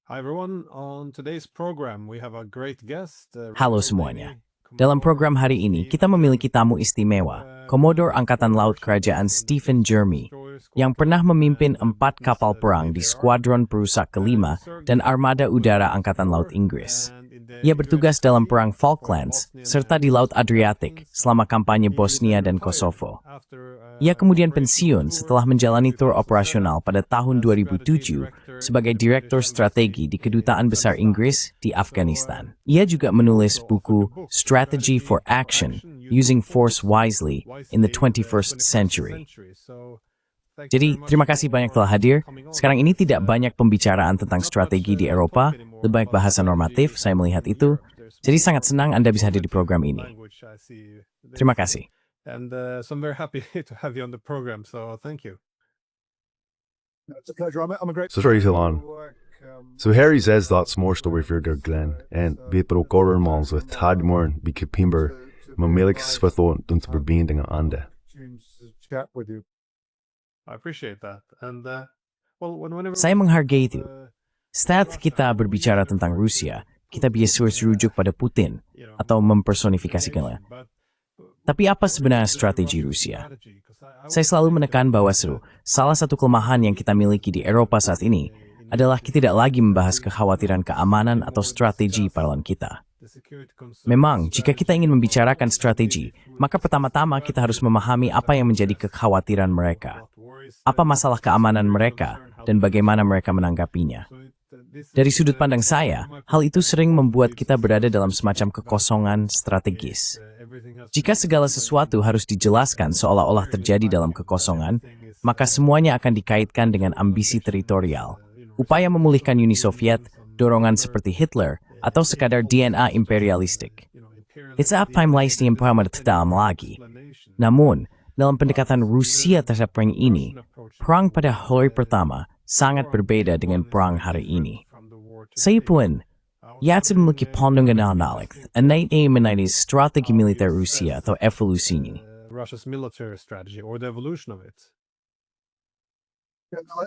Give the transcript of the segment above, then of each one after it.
Hi everyone, on today's program we have a great guest. Halo semuanya. Dalam program hari ini, kita memiliki tamu istimewa, Komodor Angkatan Laut Kerajaan Stephen Jeremy, yang pernah memimpin 4 kapal perang di Skuadron Perusak kelima dan Armada Udara Angkatan Laut Inggris. Ia bertugas dalam Perang Falklands, serta di Laut Adriatik selama kampanye Bosnia dan Kosovo. Ia kemudian pensiun setelah menjalani tur operasional pada tahun 2007 sebagai Direktur Strategi di Kedutaan Besar Inggris di Afghanistan. Ia juga menulis buku Strategy for Action, Using Force Wisely in the 21st Century. Jadi, terima kasih banyak telah hadir. Sekarang ini tidak banyak pembicaraan tentang strategi di Eropa, lebih banyak bahasa normatif, saya melihat itu. Jadi sangat senang Anda bisa hadir di program ini. Terima kasih. And so I'm very happy to have you on the program, so thank you. It's a pleasure. I'm a great... Sorry, Hilon. Så här är Thoughts more story för Glenn, and vi procurar måls with Tadmorn, Bikipimber, Mamilik Svatho, Dunta Berbinding Ande. Chat with you. I appreciate that. And whenever Saya menghargai itu. Saat kita berbicara tentang Rusia, kita biasa merujuk pada Putin atau mempersonifikasikannya. Tapi apa sebenarnya strategi Rusia? Saya selalu menekan bahwa salah satu kelemahan yang kita miliki di Eropa saat ini adalah kita tidak lagi membahas kekhawatiran keamanan atau strategi pahlawan kita. Memang, jika kita ingin membicarakan strategi, maka pertama-tama kita harus memahami apa yang menjadi kekhawatiran mereka. Apa masalah keamanan mereka, dan bagaimana mereka menanggapinya. Dari sudut pandang saya, hal itu sering membuat kita berada dalam semacam kekosongan strategis. Jika segala sesuatu harus dijelaskan seolah-olah terjadi dalam kekosongan, maka semuanya akan dikaitkan dengan ambisi teritorial, upaya memulihkan Uni Soviet, dorongan seperti Hitler, atau sekadar DNA imperialistik. It's a timeless yang dalam lagi. Namun, dalam pendekatan Rusia terhadap perang ini, perang pada hari pertama sangat berbeda dengan perang hari ini. Saya pun, memiliki pandangan analik, mengenai strategi militer Rusia atau evolusinya. Russia's military strategy or the evolution of it.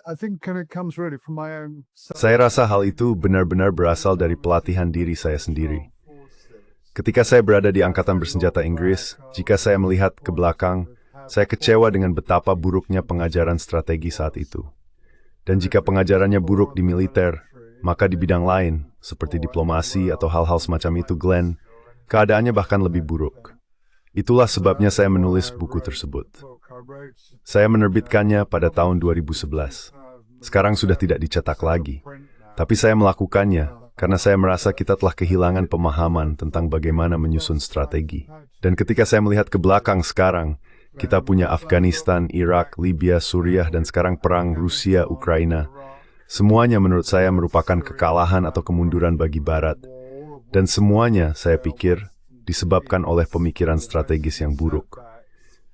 I think it comes really from my own... Saya rasa hal itu benar-benar berasal dari pelatihan diri saya sendiri. Ketika saya berada di Angkatan Bersenjata Inggris, jika saya melihat ke belakang, saya kecewa dengan betapa buruknya pengajaran strategi saat itu. Dan jika pengajarannya buruk di militer, maka di bidang lain, seperti diplomasi atau hal-hal semacam itu, Glenn, keadaannya bahkan lebih buruk. Itulah sebabnya saya menulis buku tersebut. Saya menerbitkannya pada tahun 2011. Sekarang sudah tidak dicetak lagi. Tapi saya melakukannya karena saya merasa kita telah kehilangan pemahaman tentang bagaimana menyusun strategi. Dan ketika saya melihat ke belakang sekarang, kita punya Afghanistan, Irak, Libya, Suriah, dan sekarang perang Rusia, Ukraina. Semuanya menurut saya merupakan kekalahan atau kemunduran bagi Barat. Dan semuanya, saya pikir, disebabkan oleh pemikiran strategis yang buruk.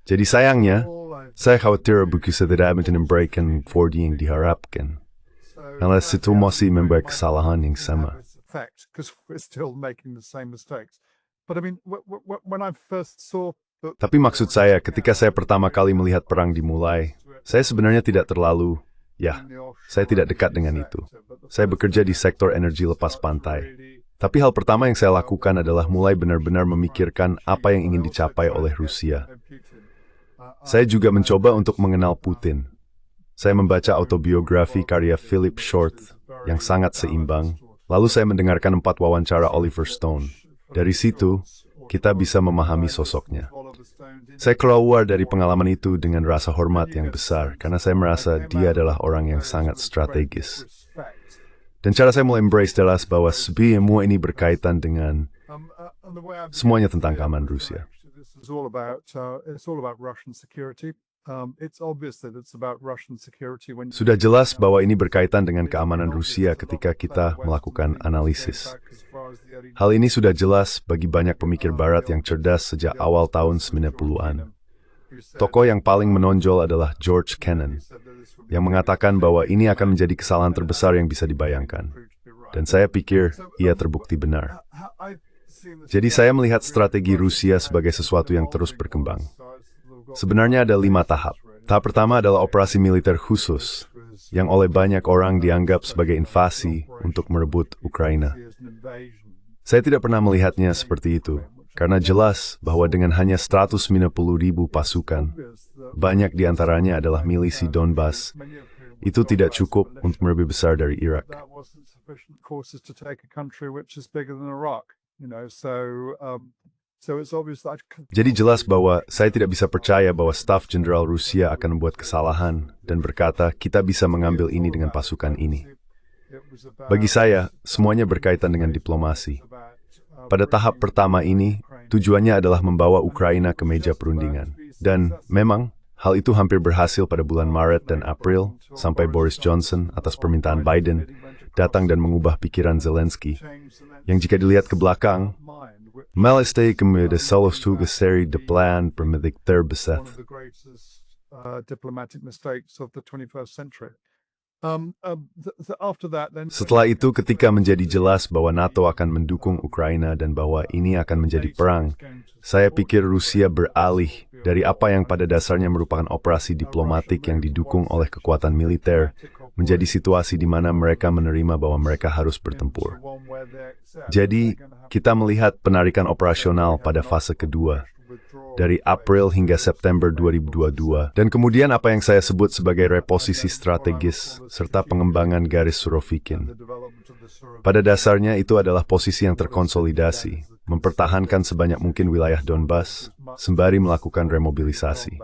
Jadi sayangnya, saya khawatir buku saya tidak memberikan forward yang diharapkan. Unless itu masih membuat kesalahan yang sama. Tapi maksud saya, ketika saya pertama kali melihat perang dimulai, saya sebenarnya tidak terlalu, saya tidak dekat dengan itu. Saya bekerja di sektor energi lepas pantai. Tapi hal pertama yang saya lakukan adalah mulai benar-benar memikirkan apa yang ingin dicapai oleh Rusia. Saya juga mencoba untuk mengenal Putin. Saya membaca autobiografi karya Philip Short yang sangat seimbang, lalu saya mendengarkan 4 wawancara Oliver Stone. Dari situ, kita bisa memahami sosoknya. Saya keluar dari pengalaman itu dengan rasa hormat yang besar, karena saya merasa dia adalah orang yang sangat strategis. Dan cara saya mulai embrace jelas bahwa semua ini berkaitan dengan semuanya tentang keamanan Rusia. Sudah jelas bahwa ini berkaitan dengan keamanan Rusia ketika kita melakukan analisis. Hal ini sudah jelas bagi banyak pemikir Barat yang cerdas sejak awal tahun 90-an. Tokoh yang paling menonjol adalah George Kennan, yang mengatakan bahwa ini akan menjadi kesalahan terbesar yang bisa dibayangkan. Dan saya pikir ia terbukti benar. Jadi saya melihat strategi Rusia sebagai sesuatu yang terus berkembang. Sebenarnya ada 5 tahap. Tahap pertama adalah operasi militer khusus, yang oleh banyak orang dianggap sebagai invasi untuk merebut Ukraina. Saya tidak pernah melihatnya seperti itu, karena jelas bahwa dengan hanya 190.000 pasukan, banyak di antaranya adalah milisi Donbas, itu tidak cukup untuk lebih besar dari Irak. Jadi jelas bahwa saya tidak bisa percaya bahwa staf jenderal Rusia akan membuat kesalahan dan berkata kita bisa mengambil ini dengan pasukan ini. Bagi saya, semuanya berkaitan dengan diplomasi. Pada tahap pertama ini, tujuannya adalah membawa Ukraina ke meja perundingan. Dan memang, hal itu hampir berhasil pada bulan Maret dan April, sampai Boris Johnson atas permintaan Biden datang dan mengubah pikiran Zelensky, yang jika dilihat ke belakang, Meleste kemudian salah satu seri de plan permilik terbesar. Setelah itu, ketika menjadi jelas bahwa NATO akan mendukung Ukraina dan bahwa ini akan menjadi perang, saya pikir Rusia beralih dari apa yang pada dasarnya merupakan operasi diplomatik yang didukung oleh kekuatan militer, menjadi situasi di mana mereka menerima bahwa mereka harus bertempur. Jadi, kita melihat penarikan operasional pada fase kedua, dari April hingga September 2022, dan kemudian apa yang saya sebut sebagai reposisi strategis, serta pengembangan garis Surovikin. Pada dasarnya itu adalah posisi yang terkonsolidasi, mempertahankan sebanyak mungkin wilayah Donbas, sembari melakukan remobilisasi.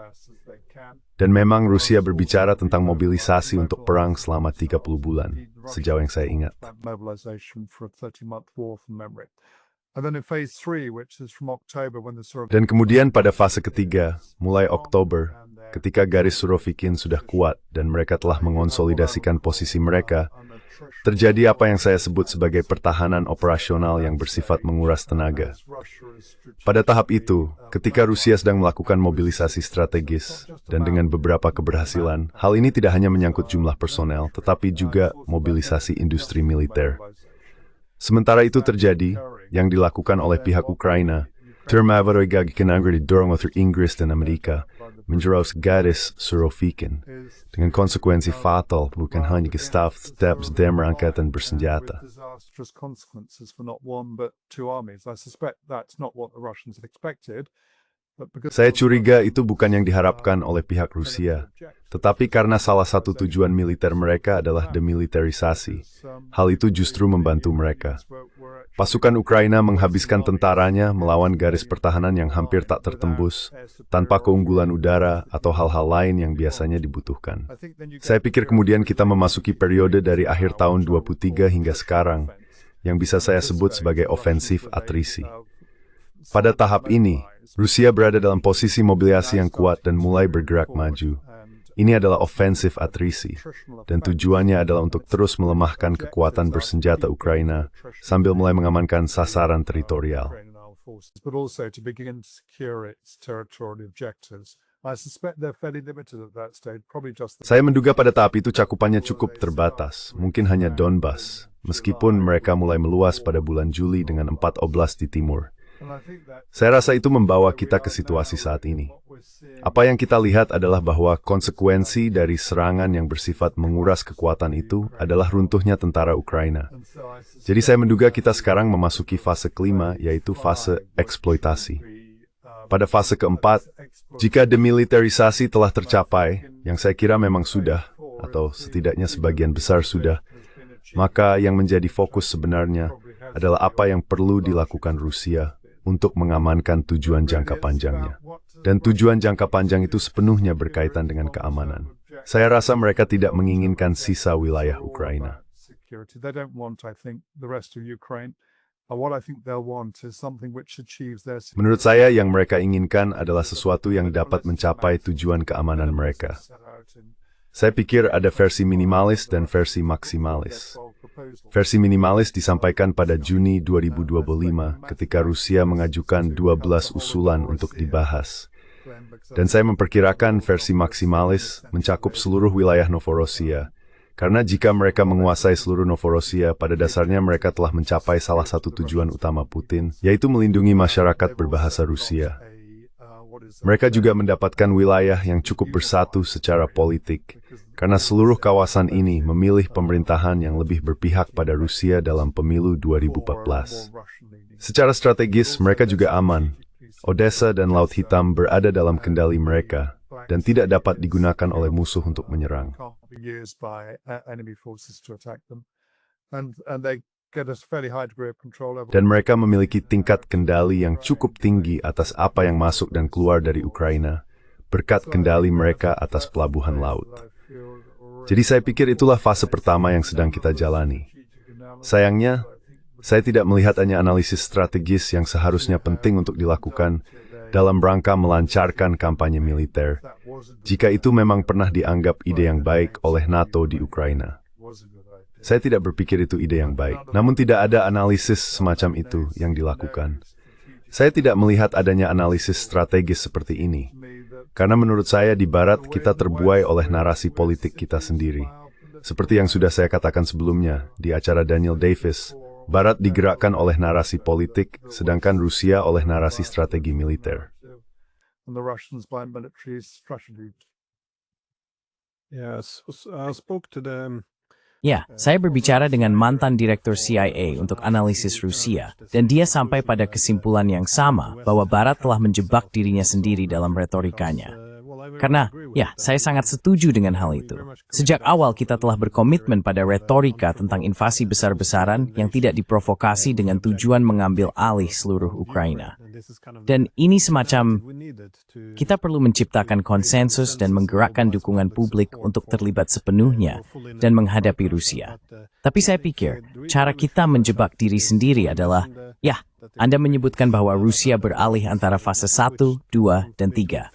Dan memang Rusia berbicara tentang mobilisasi untuk perang selama 30 bulan, sejauh yang saya ingat. Dan kemudian pada fase ketiga, mulai Oktober, ketika garis Surovikin sudah kuat dan mereka telah mengonsolidasikan posisi mereka, terjadi apa yang saya sebut sebagai pertahanan operasional yang bersifat menguras tenaga. Pada tahap itu, ketika Rusia sedang melakukan mobilisasi strategis, dan dengan beberapa keberhasilan, hal ini tidak hanya menyangkut jumlah personel, tetapi juga mobilisasi industri militer. Sementara itu terjadi, yang dilakukan oleh pihak Ukraina, didorong oleh Inggris dan Amerika, menjeros garis Surovikin, dengan konsekuensi fatal bukan hanya Gestapo steps demo angkatan bersenjata. Saya curiga itu bukan yang diharapkan oleh pihak Rusia, tetapi karena salah satu tujuan militer mereka adalah demilitarisasi, hal itu justru membantu mereka. Pasukan Ukraina menghabiskan tentaranya melawan garis pertahanan yang hampir tak tertembus, tanpa keunggulan udara atau hal-hal lain yang biasanya dibutuhkan. Saya pikir kemudian kita memasuki periode dari akhir tahun 23 hingga sekarang, yang bisa saya sebut sebagai ofensif atrisi. Pada tahap ini, Rusia berada dalam posisi mobilisasi yang kuat dan mulai bergerak maju. Ini adalah ofensif atrisi, dan tujuannya adalah untuk terus melemahkan kekuatan bersenjata Ukraina sambil mulai mengamankan sasaran teritorial. Saya menduga pada tahap itu cakupannya cukup terbatas, mungkin hanya Donbas, meskipun mereka mulai meluas pada bulan Juli dengan 4 oblast di timur. Saya rasa itu membawa kita ke situasi saat ini. Apa yang kita lihat adalah bahwa konsekuensi dari serangan yang bersifat menguras kekuatan itu adalah runtuhnya tentara Ukraina. Jadi saya menduga kita sekarang memasuki fase kelima, yaitu fase eksploitasi. Pada fase keempat, jika demilitarisasi telah tercapai, yang saya kira memang sudah, atau setidaknya sebagian besar sudah, maka yang menjadi fokus sebenarnya adalah apa yang perlu dilakukan Rusia untuk mengamankan tujuan jangka panjangnya. Dan tujuan jangka panjang itu sepenuhnya berkaitan dengan keamanan. Saya rasa mereka tidak menginginkan sisa wilayah Ukraina. Menurut saya, yang mereka inginkan adalah sesuatu yang dapat mencapai tujuan keamanan mereka. Saya pikir ada versi minimalis dan versi maksimalis. Versi minimalis disampaikan pada Juni 2025 ketika Rusia mengajukan 12 usulan untuk dibahas. Dan saya memperkirakan versi maksimalis mencakup seluruh wilayah Novorossiya, karena jika mereka menguasai seluruh Novorossiya, pada dasarnya mereka telah mencapai salah satu tujuan utama Putin, yaitu melindungi masyarakat berbahasa Rusia. Mereka juga mendapatkan wilayah yang cukup bersatu secara politik, karena seluruh kawasan ini memilih pemerintahan yang lebih berpihak pada Rusia dalam pemilu 2014. Secara strategis, mereka juga aman. Odessa dan Laut Hitam berada dalam kendali mereka dan tidak dapat digunakan oleh musuh untuk menyerang. Dan mereka memiliki tingkat kendali yang cukup tinggi atas apa yang masuk dan keluar dari Ukraina, berkat kendali mereka atas pelabuhan laut. Jadi saya pikir itulah fase pertama yang sedang kita jalani. Sayangnya, saya tidak melihat hanya analisis strategis yang seharusnya penting untuk dilakukan dalam rangka melancarkan kampanye militer, jika itu memang pernah dianggap ide yang baik oleh NATO di Ukraina. Saya tidak berpikir itu ide yang baik, namun tidak ada analisis semacam itu yang dilakukan. Saya tidak melihat adanya analisis strategis seperti ini, karena menurut saya di Barat kita terbuai oleh narasi politik kita sendiri. Seperti yang sudah saya katakan sebelumnya di acara Daniel Davis, Barat digerakkan oleh narasi politik, sedangkan Rusia oleh narasi strategi militer. Ya, saya berbicara dengan mantan direktur CIA untuk analisis Rusia, dan dia sampai pada kesimpulan yang sama bahwa Barat telah menjebak dirinya sendiri dalam retorikanya. Karena, ya, saya sangat setuju dengan hal itu. Sejak awal kita telah berkomitmen pada retorika tentang invasi besar-besaran yang tidak diprovokasi dengan tujuan mengambil alih seluruh Ukraina. Dan ini semacam, kita perlu menciptakan konsensus dan menggerakkan dukungan publik untuk terlibat sepenuhnya dan menghadapi Rusia. Tapi saya pikir, cara kita menjebak diri sendiri adalah, ya, Anda menyebutkan bahwa Rusia beralih antara fase 1, 2, dan 3.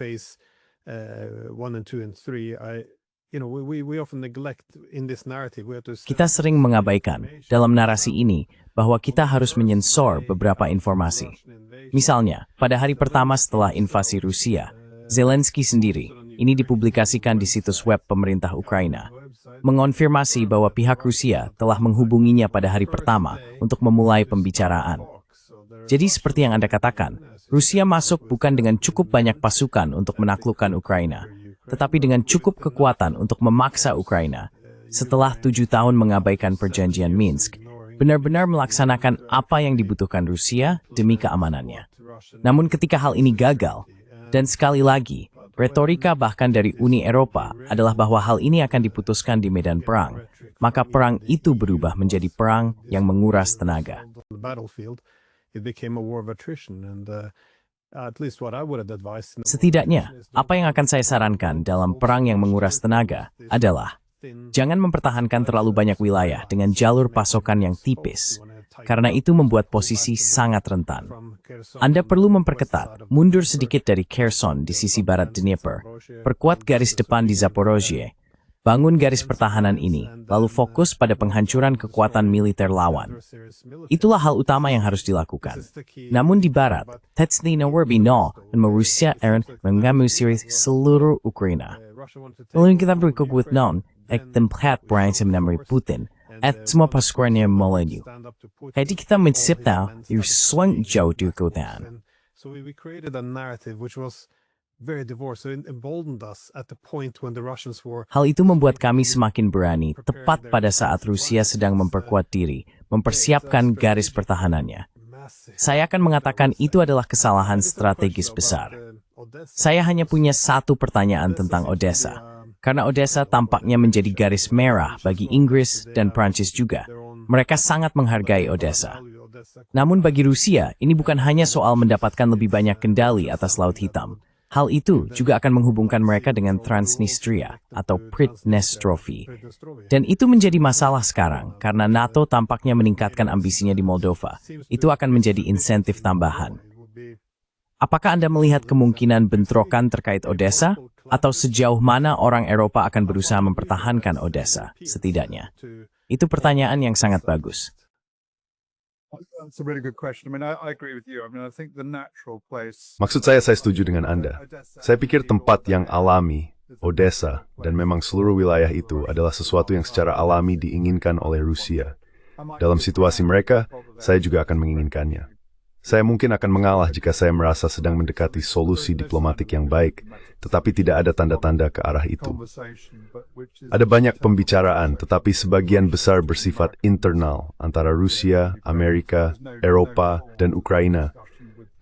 Kita sering mengabaikan dalam narasi ini bahwa kita harus menyensor beberapa informasi. Misalnya, pada hari pertama setelah invasi Rusia, Zelensky sendiri, ini dipublikasikan di situs web pemerintah Ukraina, mengonfirmasi bahwa pihak Rusia telah menghubunginya pada hari pertama untuk memulai pembicaraan. Jadi seperti yang Anda katakan, Rusia masuk bukan dengan cukup banyak pasukan untuk menaklukkan Ukraina, tetapi dengan cukup kekuatan untuk memaksa Ukraina, setelah 7 tahun mengabaikan perjanjian Minsk, benar-benar melaksanakan apa yang dibutuhkan Rusia demi keamanannya. Namun ketika hal ini gagal, dan sekali lagi, retorika bahkan dari Uni Eropa adalah bahwa hal ini akan diputuskan di medan perang, maka perang itu berubah menjadi perang yang menguras tenaga. Setidaknya, apa yang akan saya sarankan dalam perang yang menguras tenaga adalah jangan mempertahankan terlalu banyak wilayah dengan jalur pasokan yang tipis, karena itu membuat posisi sangat rentan. Anda perlu memperketat, mundur sedikit dari Kherson di sisi barat Dnieper, perkuat garis depan di Zaporozhye, bangun garis pertahanan ini, lalu fokus pada penghancuran kekuatan militer lawan. Itulah hal utama yang harus dilakukan. Namun di barat, Tetsnina Werbino dan Rusia mengambil seluruh Ukraina. Lalu kita berikut non, tempat berantem menamai Putin, semua pasukannya melalui. Jadi kita mencipta selang jauh di kekuatan. Hal itu membuat kami semakin berani tepat pada saat Rusia sedang memperkuat diri, mempersiapkan garis pertahanannya. Saya akan mengatakan itu adalah kesalahan strategis besar. Saya hanya punya satu pertanyaan tentang Odessa, karena Odessa tampaknya menjadi garis merah bagi Inggris dan Prancis juga. Mereka sangat menghargai Odessa. Namun bagi Rusia, ini bukan hanya soal mendapatkan lebih banyak kendali atas Laut Hitam. Hal itu juga akan menghubungkan mereka dengan Transnistria atau Pridnestrovie. Dan itu menjadi masalah sekarang karena NATO tampaknya meningkatkan ambisinya di Moldova. Itu akan menjadi insentif tambahan. Apakah Anda melihat kemungkinan bentrokan terkait Odessa? Atau sejauh mana orang Eropa akan berusaha mempertahankan Odessa, setidaknya? Itu pertanyaan yang sangat bagus. Maksud saya setuju dengan Anda. Saya pikir tempat yang alami, Odessa, dan memang seluruh wilayah itu adalah sesuatu yang secara alami diinginkan oleh Rusia. Dalam situasi mereka, saya juga akan menginginkannya. Saya mungkin akan mengalah jika saya merasa sedang mendekati solusi diplomatik yang baik, tetapi tidak ada tanda-tanda ke arah itu. Ada banyak pembicaraan, tetapi sebagian besar bersifat internal antara Rusia, Amerika, Eropa, dan Ukraina.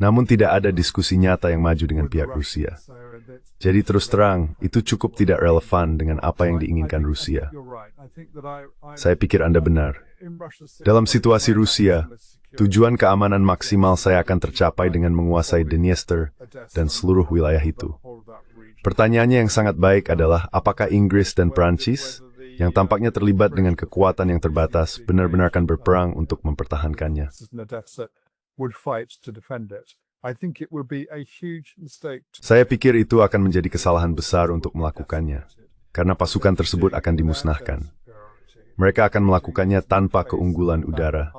Namun tidak ada diskusi nyata yang maju dengan pihak Rusia. Jadi terus terang, itu cukup tidak relevan dengan apa yang diinginkan Rusia. Saya pikir Anda benar. Dalam situasi Rusia, tujuan keamanan maksimal saya akan tercapai dengan menguasai Dniester dan seluruh wilayah itu. Pertanyaannya yang sangat baik adalah apakah Inggris dan Prancis, yang tampaknya terlibat dengan kekuatan yang terbatas, benar-benar akan berperang untuk mempertahankannya. Saya pikir itu akan menjadi kesalahan besar untuk melakukannya, karena pasukan tersebut akan dimusnahkan. Mereka akan melakukannya tanpa keunggulan udara,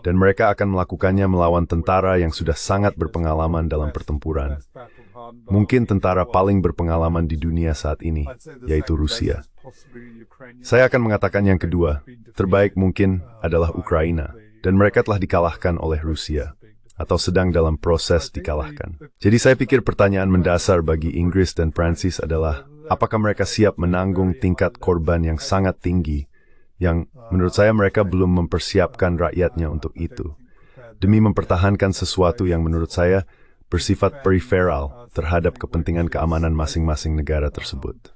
dan mereka akan melakukannya melawan tentara yang sudah sangat berpengalaman dalam pertempuran. Mungkin tentara paling berpengalaman di dunia saat ini, yaitu Rusia. Saya akan mengatakan yang kedua, terbaik mungkin adalah Ukraina, dan mereka telah dikalahkan oleh Rusia, atau sedang dalam proses dikalahkan. Jadi saya pikir pertanyaan mendasar bagi Inggris dan Prancis adalah, apakah mereka siap menanggung tingkat korban yang sangat tinggi, yang menurut saya mereka belum mempersiapkan rakyatnya untuk itu, demi mempertahankan sesuatu yang menurut saya bersifat periferal terhadap kepentingan keamanan masing-masing negara tersebut.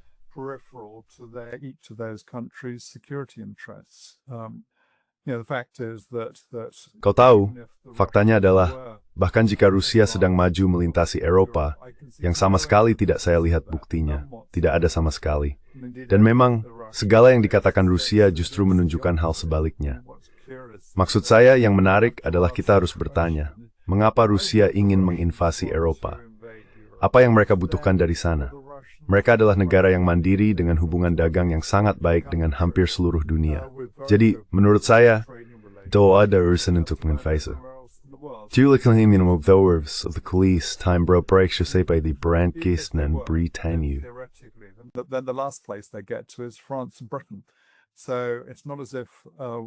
Kau tahu, faktanya adalah, bahkan jika Rusia sedang maju melintasi Eropa, yang sama sekali tidak saya lihat buktinya, tidak ada sama sekali. Dan memang, segala yang dikatakan Rusia justru menunjukkan hal sebaliknya. Maksud saya yang menarik adalah kita harus bertanya, mengapa Rusia ingin menginvasi Eropa? Apa yang mereka butuhkan dari sana? Mereka adalah negara yang mandiri dengan hubungan dagang yang sangat baik dengan hampir seluruh dunia. Jadi, menurut saya, doa ada urusan untuk menginvasi. Tydligen inom thorvs of the police time bro breaks sig by the brandkisten Britannia. Then the last place they get to is France and Britain. So it's not as if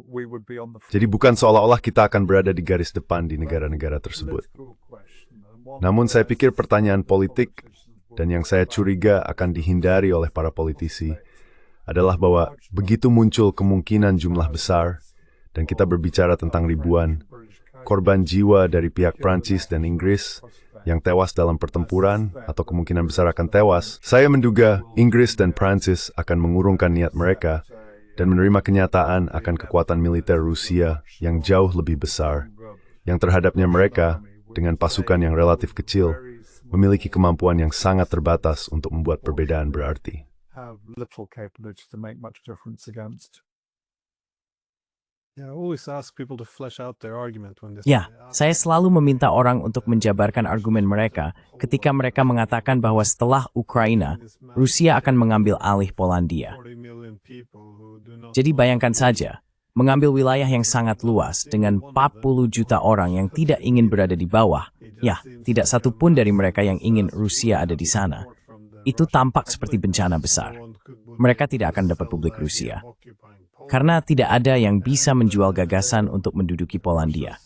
we would be on the Jadi bukan seolah-olah kita akan berada di garis depan di negara-negara tersebut. Namun saya pikir pertanyaan politik, dan yang saya curiga akan dihindari oleh para politisi, adalah bahwa begitu muncul kemungkinan jumlah besar, dan kita berbicara tentang ribuan, korban jiwa dari pihak Prancis dan Inggris yang tewas dalam pertempuran, atau kemungkinan besar akan tewas, saya menduga Inggris dan Prancis akan mengurungkan niat mereka dan menerima kenyataan akan kekuatan militer Rusia yang jauh lebih besar, yang terhadapnya mereka, dengan pasukan yang relatif kecil, memiliki kemampuan yang sangat terbatas untuk membuat perbedaan berarti. Ya, saya selalu meminta orang untuk menjabarkan argumen mereka ketika mereka mengatakan bahwa setelah Ukraina, Rusia akan mengambil alih Polandia. Jadi bayangkan saja, mengambil wilayah yang sangat luas dengan 40 juta orang yang tidak ingin berada di bawah. Ya, tidak satu pun dari mereka yang ingin Rusia ada di sana. Itu tampak seperti bencana besar. Mereka tidak akan dapat publik Rusia. Karena tidak ada yang bisa menjual gagasan untuk menduduki Polandia.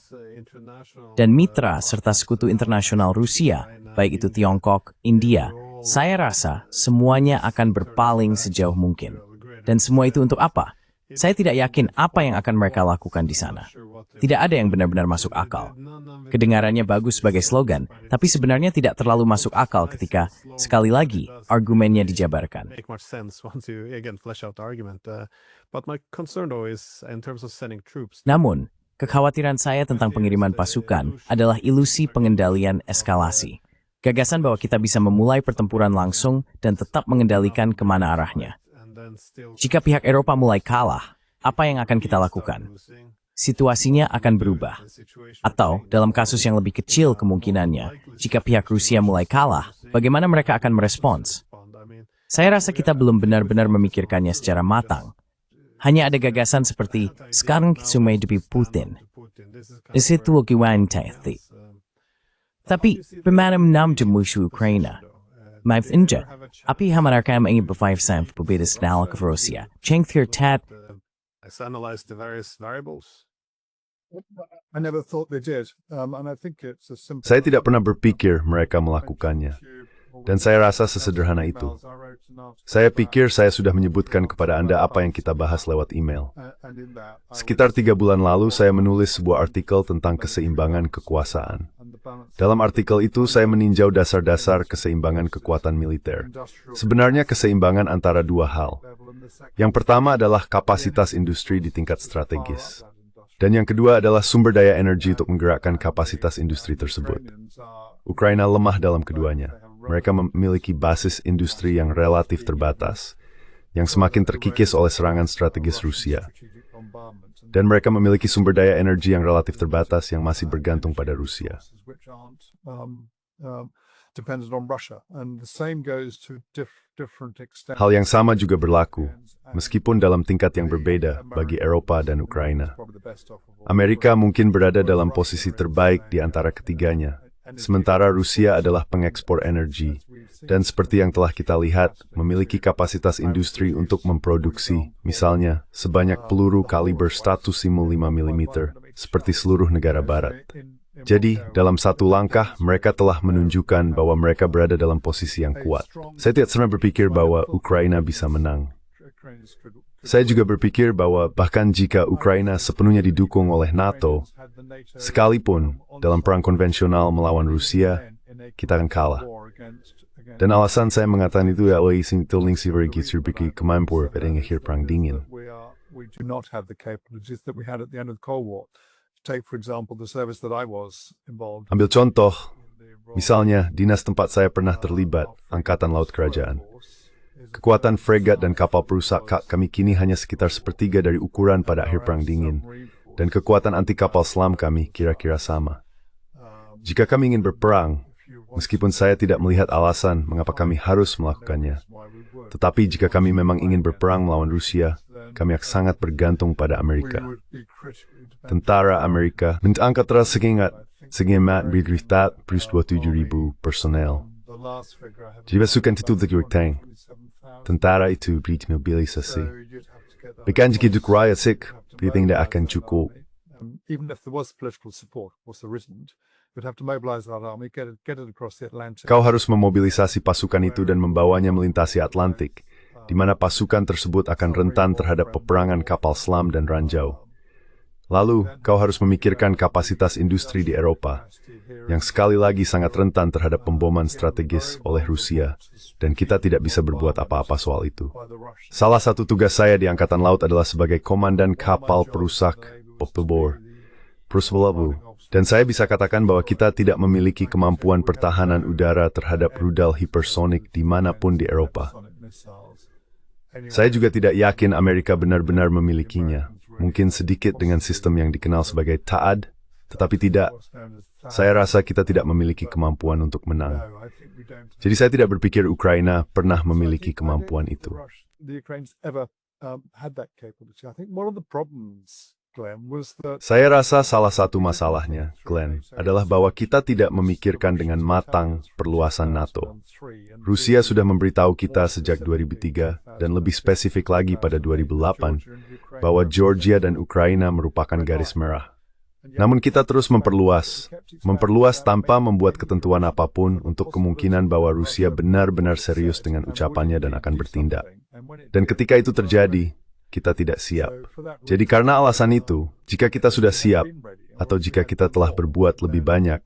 Dan mitra serta sekutu internasional Rusia, baik itu Tiongkok, India, saya rasa semuanya akan berpaling sejauh mungkin. Dan semua itu untuk apa? Saya tidak yakin apa yang akan mereka lakukan di sana. Tidak ada yang benar-benar masuk akal. Kedengarannya bagus sebagai slogan, tapi sebenarnya tidak terlalu masuk akal ketika, sekali lagi, argumennya dijabarkan. Namun, kekhawatiran saya tentang pengiriman pasukan adalah ilusi pengendalian eskalasi. Gagasan bahwa kita bisa memulai pertempuran langsung dan tetap mengendalikan kemana arahnya. Jika pihak Eropa mulai kalah, apa yang akan kita lakukan? Situasinya akan berubah. Atau, dalam kasus yang lebih kecil kemungkinannya, jika pihak Rusia mulai kalah, bagaimana mereka akan merespons? Saya rasa kita belum benar-benar memikirkannya secara matang. Hanya ada gagasan seperti, sekarang kita menghadapi Putin. Itu giwantaiti. Tapi, pemanam di musuh Ukraina. Maaf inja, api hamarkan ingin berfaham berbeda senal ke Rusia. Cengthir tat. Analyze the various variables. I never thought they did, and I think it's a simple. Saya tidak pernah berpikir mereka melakukannya. Dan saya rasa sesederhana itu. Saya pikir saya sudah menyebutkan kepada Anda apa yang kita bahas lewat email. Sekitar 3 bulan lalu saya menulis sebuah artikel tentang keseimbangan kekuasaan. Dalam artikel itu saya meninjau dasar-dasar keseimbangan kekuatan militer. Sebenarnya keseimbangan antara dua hal. Yang pertama adalah kapasitas industri di tingkat strategis. Dan yang kedua adalah sumber daya energi untuk menggerakkan kapasitas industri tersebut. Ukraina lemah dalam keduanya. Mereka memiliki basis industri yang relatif terbatas, yang semakin terkikis oleh serangan strategis Rusia. Dan mereka memiliki sumber daya energi yang relatif terbatas yang masih bergantung pada Rusia. Hal yang sama juga berlaku, meskipun dalam tingkat yang berbeda bagi Eropa dan Ukraina. Amerika mungkin berada dalam posisi terbaik di antara ketiganya, sementara Rusia adalah pengekspor energi, dan seperti yang telah kita lihat, memiliki kapasitas industri untuk memproduksi, misalnya, sebanyak peluru kaliber 105 mm, seperti seluruh negara barat. Jadi, dalam satu langkah, mereka telah menunjukkan bahwa mereka berada dalam posisi yang kuat. Saya tidak pernah berpikir bahwa Ukraina bisa menang. Saya juga berpikir bahwa bahkan jika Ukraina sepenuhnya didukung oleh NATO, sekalipun dalam perang konvensional melawan Rusia, kita akan kalah. Dan alasan saya mengatakan itu adalah kemampuan pada akhir perang dingin. Ambil contoh, misalnya dinas tempat saya pernah terlibat, Angkatan Laut Kerajaan. Kekuatan fregat dan kapal perusak kami kini hanya sekitar sepertiga dari ukuran pada akhir Perang Dingin, dan kekuatan anti kapal selam kami kira-kira sama. Jika kami ingin berperang, meskipun saya tidak melihat alasan mengapa kami harus melakukannya, tetapi jika kami memang ingin berperang melawan Rusia, kami akan sangat bergantung pada Amerika. Tentara Amerika angkatan segimat bergritat plus 27.000 personel. Jadi pasukan itu tank. Tentara itu dimobilisasi. Bukan jika duk rakyat sik, tidak akan cukup. Kau harus memobilisasi pasukan itu dan membawanya melintasi Atlantik, di mana pasukan tersebut akan rentan terhadap peperangan kapal selam dan ranjau. Lalu, kau harus memikirkan kapasitas industri di Eropa, yang sekali lagi sangat rentan terhadap pemboman strategis oleh Rusia, dan kita tidak bisa berbuat apa-apa soal itu. Salah satu tugas saya di Angkatan Laut adalah sebagai komandan kapal perusak dan saya bisa katakan bahwa kita tidak memiliki kemampuan pertahanan udara terhadap rudal hipersonik dimanapun di Eropa. Saya juga tidak yakin Amerika benar-benar memilikinya. Mungkin sedikit dengan sistem yang dikenal sebagai TAAD, tetapi tidak. Saya rasa kita tidak memiliki kemampuan untuk menang. Jadi saya tidak berpikir Ukraina pernah memiliki kemampuan itu. Saya rasa salah satu masalahnya, Glenn, adalah bahwa kita tidak memikirkan dengan matang perluasan NATO. Rusia sudah memberitahu kita sejak 2003, dan lebih spesifik lagi pada 2008, bahwa Georgia dan Ukraina merupakan garis merah. Namun kita terus memperluas tanpa membuat ketentuan apapun untuk kemungkinan bahwa Rusia benar-benar serius dengan ucapannya dan akan bertindak. Dan ketika itu terjadi, kita tidak siap. Jadi karena alasan itu, jika kita sudah siap, atau jika kita telah berbuat lebih banyak,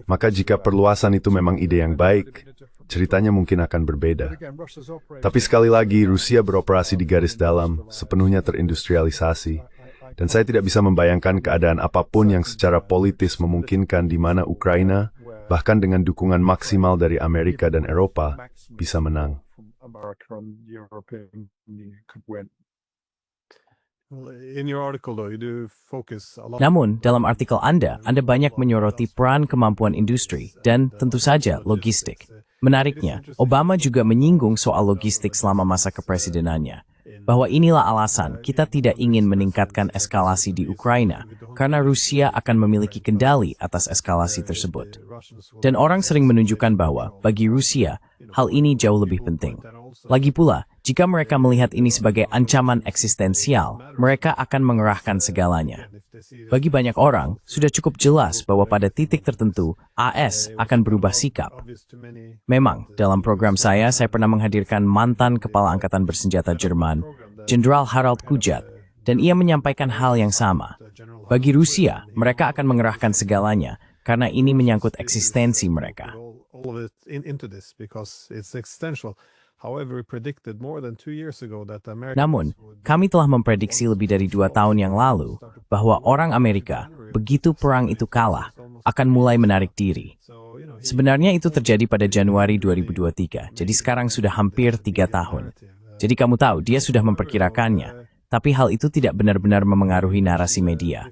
maka jika perluasan itu memang ide yang baik, ceritanya mungkin akan berbeda. Tapi sekali lagi, Rusia beroperasi di garis dalam, sepenuhnya terindustrialisasi, dan saya tidak bisa membayangkan keadaan apapun yang secara politis memungkinkan di mana Ukraina, bahkan dengan dukungan maksimal dari Amerika dan Eropa, bisa menang. Namun, dalam artikel Anda banyak menyoroti peran kemampuan industri dan tentu saja logistik. Menariknya, Obama juga menyinggung soal logistik selama masa kepresidenannya, bahwa inilah alasan kita tidak ingin meningkatkan eskalasi di Ukraina, karena Rusia akan memiliki kendali atas eskalasi tersebut. Dan orang sering menunjukkan bahwa, bagi Rusia, hal ini jauh lebih penting. Lagi pula, Jika mereka melihat ini sebagai ancaman eksistensial, mereka akan mengerahkan segalanya. Bagi banyak orang, sudah cukup jelas bahwa pada titik tertentu, AS akan berubah sikap. Memang, dalam program saya pernah menghadirkan mantan Kepala Angkatan Bersenjata Jerman, Jenderal Harald Kujat, dan ia menyampaikan hal yang sama. Bagi Rusia, mereka akan mengerahkan segalanya, karena ini menyangkut eksistensi mereka. Namun, kami telah memprediksi lebih dari 2 tahun yang lalu bahwa orang Amerika, begitu perang itu kalah, akan mulai menarik diri. Sebenarnya itu terjadi pada Januari 2023, jadi sekarang sudah hampir 3 tahun. Jadi kamu tahu, dia sudah memperkirakannya, tapi hal itu tidak benar-benar memengaruhi narasi media.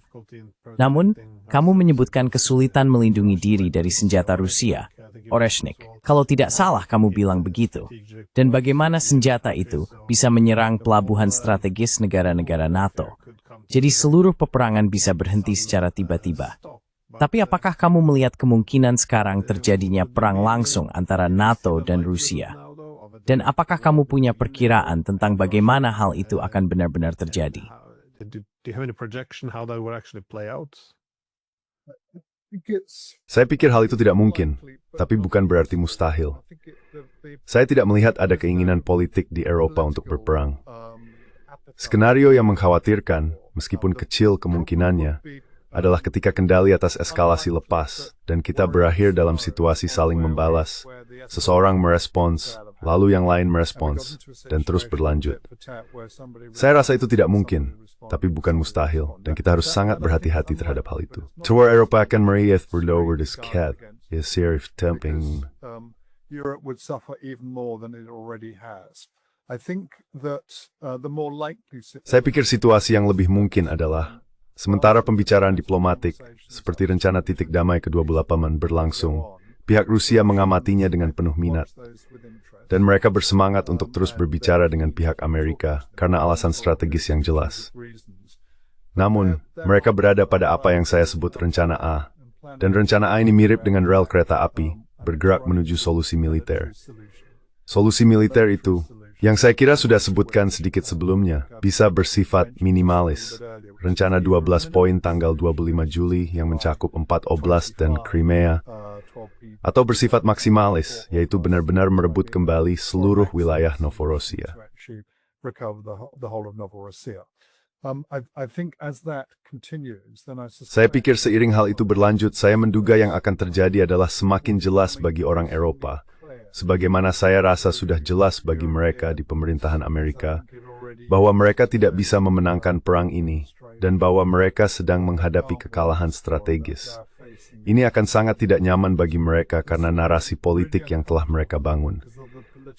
Namun, kamu menyebutkan kesulitan melindungi diri dari senjata Rusia, Oreshnik. Kalau tidak salah kamu bilang begitu. Dan bagaimana senjata itu bisa menyerang pelabuhan strategis negara-negara NATO. Jadi seluruh peperangan bisa berhenti secara tiba-tiba. Tapi apakah kamu melihat kemungkinan sekarang terjadinya perang langsung antara NATO dan Rusia? Dan apakah kamu punya perkiraan tentang bagaimana hal itu akan benar-benar terjadi? Saya pikir hal itu tidak mungkin, tapi bukan berarti mustahil. Saya tidak melihat ada keinginan politik di Eropa untuk berperang. Skenario yang mengkhawatirkan, meskipun kecil kemungkinannya, adalah ketika kendali atas eskalasi lepas dan kita berakhir dalam situasi saling membalas. Seseorang merespons, lalu yang lain merespons, dan terus berlanjut. Saya rasa itu tidak mungkin, tapi bukan mustahil, dan kita harus sangat berhati-hati terhadap hal itu. Terwijl Europa akan meriah berdauer de skat, is zeer tempting. Europe would suffer even more than it already has. I think that the more likely. Saya pikir situasi yang lebih mungkin adalah sementara pembicaraan diplomatik seperti rencana titik damai kedua-belah berlangsung, pihak Rusia mengamatinya dengan penuh minat. Dan mereka bersemangat untuk terus berbicara dengan pihak Amerika karena alasan strategis yang jelas. Namun, mereka berada pada apa yang saya sebut rencana A. Dan rencana A ini mirip dengan rel kereta api, bergerak menuju solusi militer. Solusi militer itu, yang saya kira sudah sebutkan sedikit sebelumnya, bisa bersifat minimalis. Rencana 12 poin tanggal 25 Juli yang mencakup 4 oblast dan Crimea, atau bersifat maksimalis, yaitu benar-benar merebut kembali seluruh wilayah Novorossiya. Saya pikir seiring hal itu berlanjut, saya menduga yang akan terjadi adalah semakin jelas bagi orang Eropa, sebagaimana saya rasa sudah jelas bagi mereka di pemerintahan Amerika, bahwa mereka tidak bisa memenangkan perang ini, dan bahwa mereka sedang menghadapi kekalahan strategis. Ini akan sangat tidak nyaman bagi mereka karena narasi politik yang telah mereka bangun.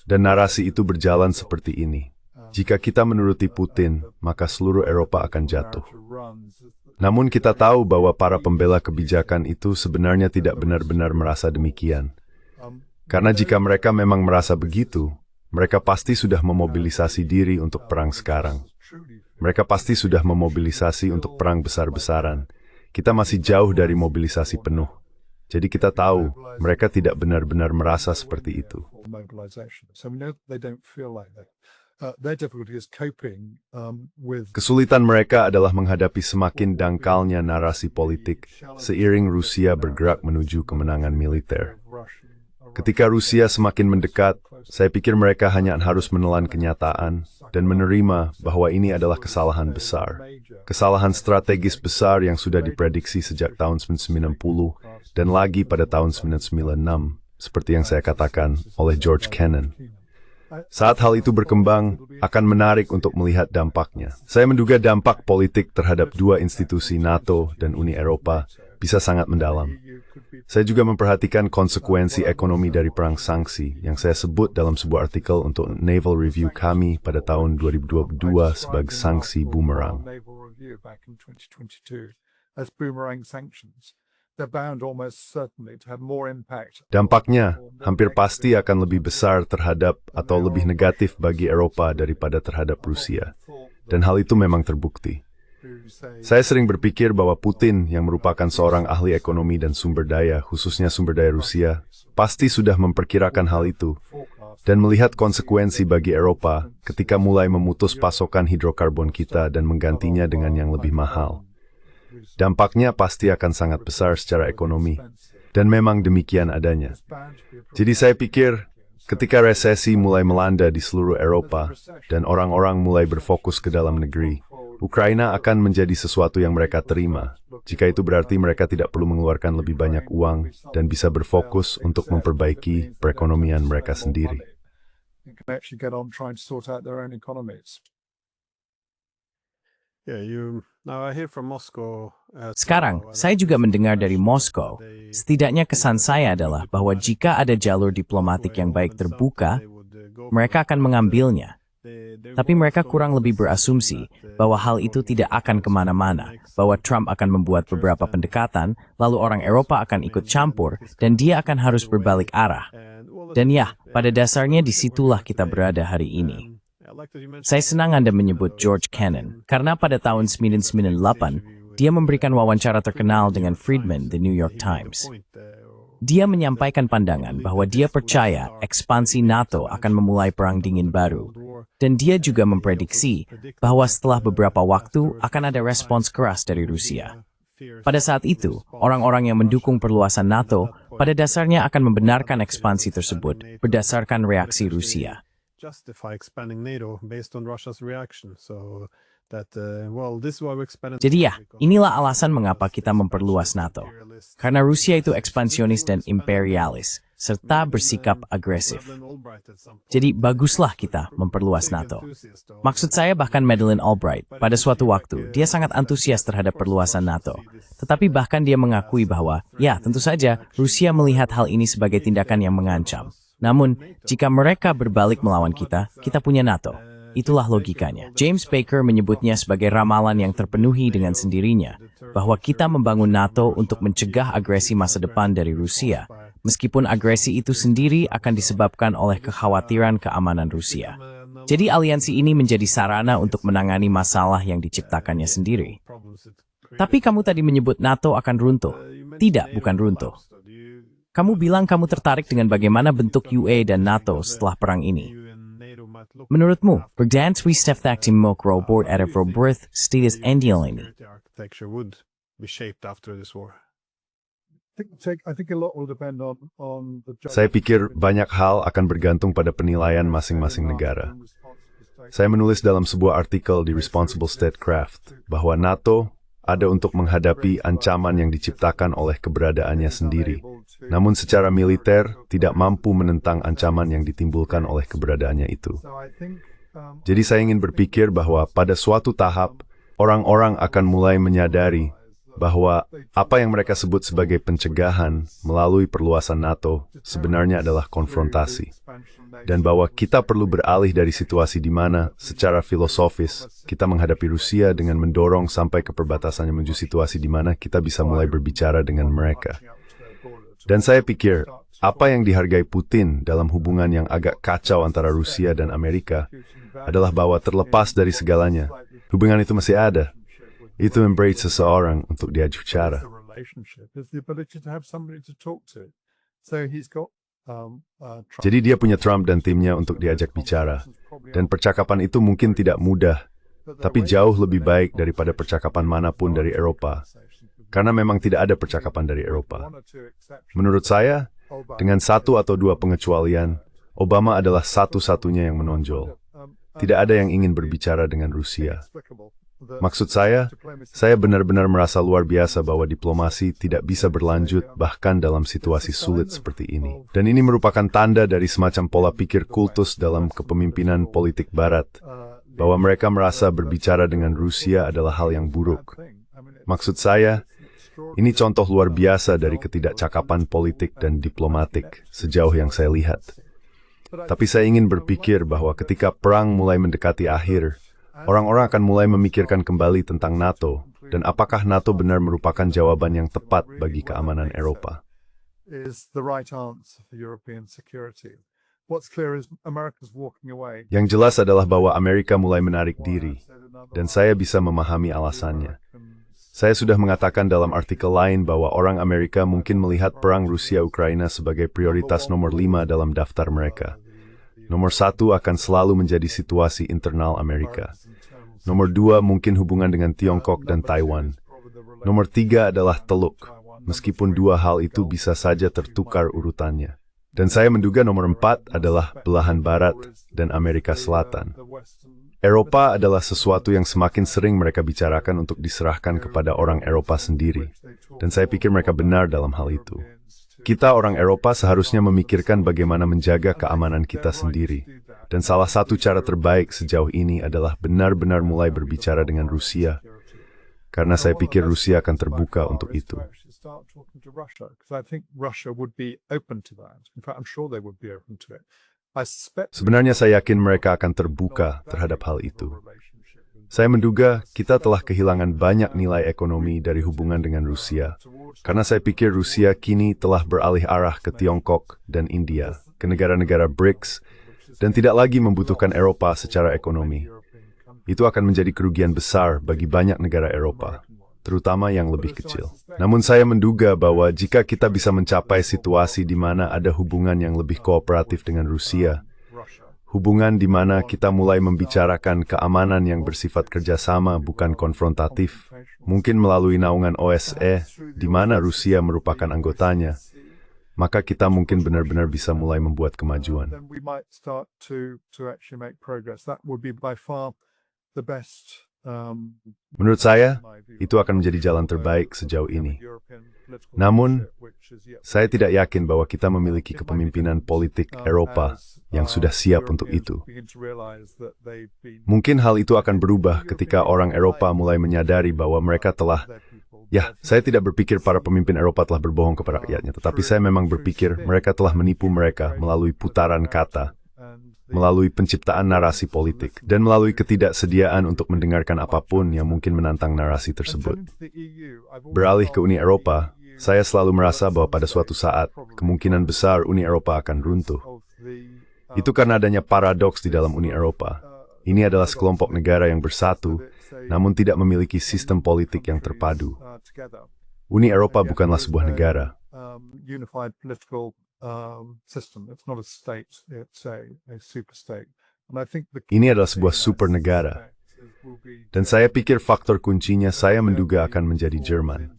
Dan narasi itu berjalan seperti ini. Jika kita menuruti Putin, maka seluruh Eropa akan jatuh. Namun kita tahu bahwa para pembela kebijakan itu sebenarnya tidak benar-benar merasa demikian. Karena jika mereka memang merasa begitu, mereka pasti sudah memobilisasi diri untuk perang sekarang. Mereka pasti sudah memobilisasi untuk perang besar-besaran. Kita masih jauh dari mobilisasi penuh. Jadi kita tahu, mereka tidak benar-benar merasa seperti itu. Kesulitan mereka adalah menghadapi semakin dangkalnya narasi politik seiring Rusia bergerak menuju kemenangan militer. Ketika Rusia semakin mendekat, saya pikir mereka hanya harus menelan kenyataan dan menerima bahwa ini adalah kesalahan besar. Kesalahan strategis besar yang sudah diprediksi sejak tahun 1990 dan lagi pada tahun 1996, seperti yang saya katakan oleh George Kennan. Saat hal itu berkembang, akan menarik untuk melihat dampaknya. Saya menduga dampak politik terhadap dua institusi NATO dan Uni Eropa bisa sangat mendalam. Saya juga memperhatikan konsekuensi ekonomi dari perang sanksi yang saya sebut dalam sebuah artikel untuk Naval Review kami pada tahun 2022 sebagai sanksi boomerang. Dampaknya hampir pasti akan lebih besar terhadap atau lebih negatif bagi Eropa daripada terhadap Rusia. Dan hal itu memang terbukti. Saya sering berpikir bahwa Putin yang merupakan seorang ahli ekonomi dan sumber daya, khususnya sumber daya Rusia, pasti sudah memperkirakan hal itu. dan melihat konsekuensi bagi Eropa ketika mulai memutus pasokan hidrokarbon kita dan menggantinya dengan yang lebih mahal. Dampaknya pasti akan sangat besar secara ekonomi, dan memang demikian adanya. Jadi saya pikir, ketika resesi mulai melanda di seluruh Eropa, dan orang-orang mulai berfokus ke dalam negeri, Ukraina akan menjadi sesuatu yang mereka terima. Jika itu berarti mereka tidak perlu mengeluarkan lebih banyak uang, dan bisa berfokus untuk memperbaiki perekonomian mereka sendiri. Sekarang, saya juga mendengar dari Moskow. Setidaknya kesan saya adalah bahwa jika ada jalur diplomatik yang baik terbuka, mereka akan mengambilnya. Tapi mereka kurang lebih berasumsi bahwa hal itu tidak akan kemana-mana, bahwa Trump akan membuat beberapa pendekatan, lalu orang Eropa akan ikut campur, dan dia akan harus berbalik arah. Dan ya, pada dasarnya disitulah kita berada hari ini. Saya senang Anda menyebut George Kennan, karena pada tahun 1998, dia memberikan wawancara terkenal dengan Friedman, The New York Times. Dia menyampaikan pandangan bahwa dia percaya ekspansi NATO akan memulai perang dingin baru. Dan dia juga memprediksi bahwa setelah beberapa waktu akan ada respons keras dari Rusia. Pada saat itu, orang-orang yang mendukung perluasan NATO pada dasarnya akan membenarkan ekspansi tersebut berdasarkan reaksi Rusia. Jadi ya, inilah alasan mengapa kita memperluas NATO. Karena Rusia itu ekspansionis dan imperialis, serta bersikap agresif. Jadi baguslah kita memperluas NATO. Maksud saya bahkan Madeleine Albright, pada suatu waktu, dia sangat antusias terhadap perluasan NATO. Tetapi bahkan dia mengakui bahwa, ya tentu saja, Rusia melihat hal ini sebagai tindakan yang mengancam. Namun, jika mereka berbalik melawan kita, kita punya NATO. Itulah logikanya. James Baker menyebutnya sebagai ramalan yang terpenuhi dengan sendirinya, bahwa kita membangun NATO untuk mencegah agresi masa depan dari Rusia, meskipun agresi itu sendiri akan disebabkan oleh kekhawatiran keamanan Rusia. Jadi aliansi ini menjadi sarana untuk menangani masalah yang diciptakannya sendiri. Tapi kamu tadi menyebut NATO akan runtuh. Tidak, bukan runtuh. Kamu bilang kamu tertarik dengan bagaimana bentuk UE dan NATO setelah perang ini. Menurutmu, Berdans Wisteftak Timok Robot ada Robert Status Endial ini. Saya pikir banyak hal akan bergantung pada penilaian masing-masing negara. Saya menulis dalam sebuah artikel di Responsible Statecraft bahwa NATO ada untuk menghadapi ancaman yang diciptakan oleh keberadaannya sendiri, namun secara militer tidak mampu menentang ancaman yang ditimbulkan oleh keberadaannya itu. Jadi saya ingin berpikir bahwa pada suatu tahap, orang-orang akan mulai menyadari bahwa apa yang mereka sebut sebagai pencegahan melalui perluasan NATO sebenarnya adalah konfrontasi. Dan bahwa kita perlu beralih dari situasi di mana, secara filosofis, kita menghadapi Rusia dengan mendorong sampai ke perbatasannya menuju situasi di mana kita bisa mulai berbicara dengan mereka. Dan saya pikir, apa yang dihargai Putin dalam hubungan yang agak kacau antara Rusia dan Amerika adalah bahwa terlepas dari segalanya, hubungan itu masih ada. Itu embrace seseorang untuk diajak bicara. Jadi dia punya Trump dan timnya untuk diajak bicara. Dan percakapan itu mungkin tidak mudah, tapi jauh lebih baik daripada percakapan manapun dari Eropa. Karena memang tidak ada percakapan dari Eropa. Menurut saya, dengan satu atau dua pengecualian, Obama adalah satu-satunya yang menonjol. Tidak ada yang ingin berbicara dengan Rusia. Maksud saya benar-benar merasa luar biasa bahwa diplomasi tidak bisa berlanjut bahkan dalam situasi sulit seperti ini. Dan ini merupakan tanda dari semacam pola pikir kultus dalam kepemimpinan politik Barat, bahwa mereka merasa berbicara dengan Rusia adalah hal yang buruk. Maksud saya, ini contoh luar biasa dari ketidakcakapan politik dan diplomatik sejauh yang saya lihat. Tapi saya ingin berpikir bahwa ketika perang mulai mendekati akhir, orang-orang akan mulai memikirkan kembali tentang NATO, dan apakah NATO benar merupakan jawaban yang tepat bagi keamanan Eropa. Yang jelas adalah bahwa Amerika mulai menarik diri, dan saya bisa memahami alasannya. Saya sudah mengatakan dalam artikel lain bahwa orang Amerika mungkin melihat perang Rusia-Ukraina sebagai prioritas nomor 5 dalam daftar mereka. Nomor 1 akan selalu menjadi situasi internal Amerika. Nomor 2 mungkin hubungan dengan Tiongkok dan Taiwan. Nomor 3 adalah Teluk, meskipun dua hal itu bisa saja tertukar urutannya. Dan saya menduga nomor 4 adalah belahan Barat dan Amerika Selatan. Eropa adalah sesuatu yang semakin sering mereka bicarakan untuk diserahkan kepada orang Eropa sendiri. Dan saya pikir mereka benar dalam hal itu. Kita orang Eropa seharusnya memikirkan bagaimana menjaga keamanan kita sendiri. Dan salah satu cara terbaik sejauh ini adalah benar-benar mulai berbicara dengan Rusia. Karena saya pikir Rusia akan terbuka untuk itu. Sebenarnya saya yakin mereka akan terbuka terhadap hal itu. Saya menduga kita telah kehilangan banyak nilai ekonomi dari hubungan dengan Rusia, karena saya pikir Rusia kini telah beralih arah ke Tiongkok dan India, ke negara-negara BRICS, dan tidak lagi membutuhkan Eropa secara ekonomi. Itu akan menjadi kerugian besar bagi banyak negara Eropa, terutama yang lebih kecil. Namun saya menduga bahwa jika kita bisa mencapai situasi di mana ada hubungan yang lebih kooperatif dengan Rusia, hubungan di mana kita mulai membicarakan keamanan yang bersifat kerjasama bukan konfrontatif, mungkin melalui naungan OSCE, di mana Rusia merupakan anggotanya, maka kita mungkin benar-benar bisa mulai membuat kemajuan. Menurut saya, itu akan menjadi jalan terbaik sejauh ini. Namun, saya tidak yakin bahwa kita memiliki kepemimpinan politik Eropa yang sudah siap untuk itu. Mungkin hal itu akan berubah ketika orang Eropa mulai menyadari bahwa mereka telah, saya tidak berpikir para pemimpin Eropa telah berbohong kepada rakyatnya, tetapi saya memang berpikir mereka telah menipu mereka melalui putaran kata, melalui penciptaan narasi politik, dan melalui ketidaksediaan untuk mendengarkan apapun yang mungkin menantang narasi tersebut. Beralih ke Uni Eropa, saya selalu merasa bahwa pada suatu saat, kemungkinan besar Uni Eropa akan runtuh. Itu karena adanya paradoks di dalam Uni Eropa. Ini adalah sekelompok negara yang bersatu, namun tidak memiliki sistem politik yang terpadu. Uni Eropa bukanlah sebuah negara. Ini adalah sebuah super negara. Dan saya pikir faktor kuncinya saya menduga akan menjadi Jerman.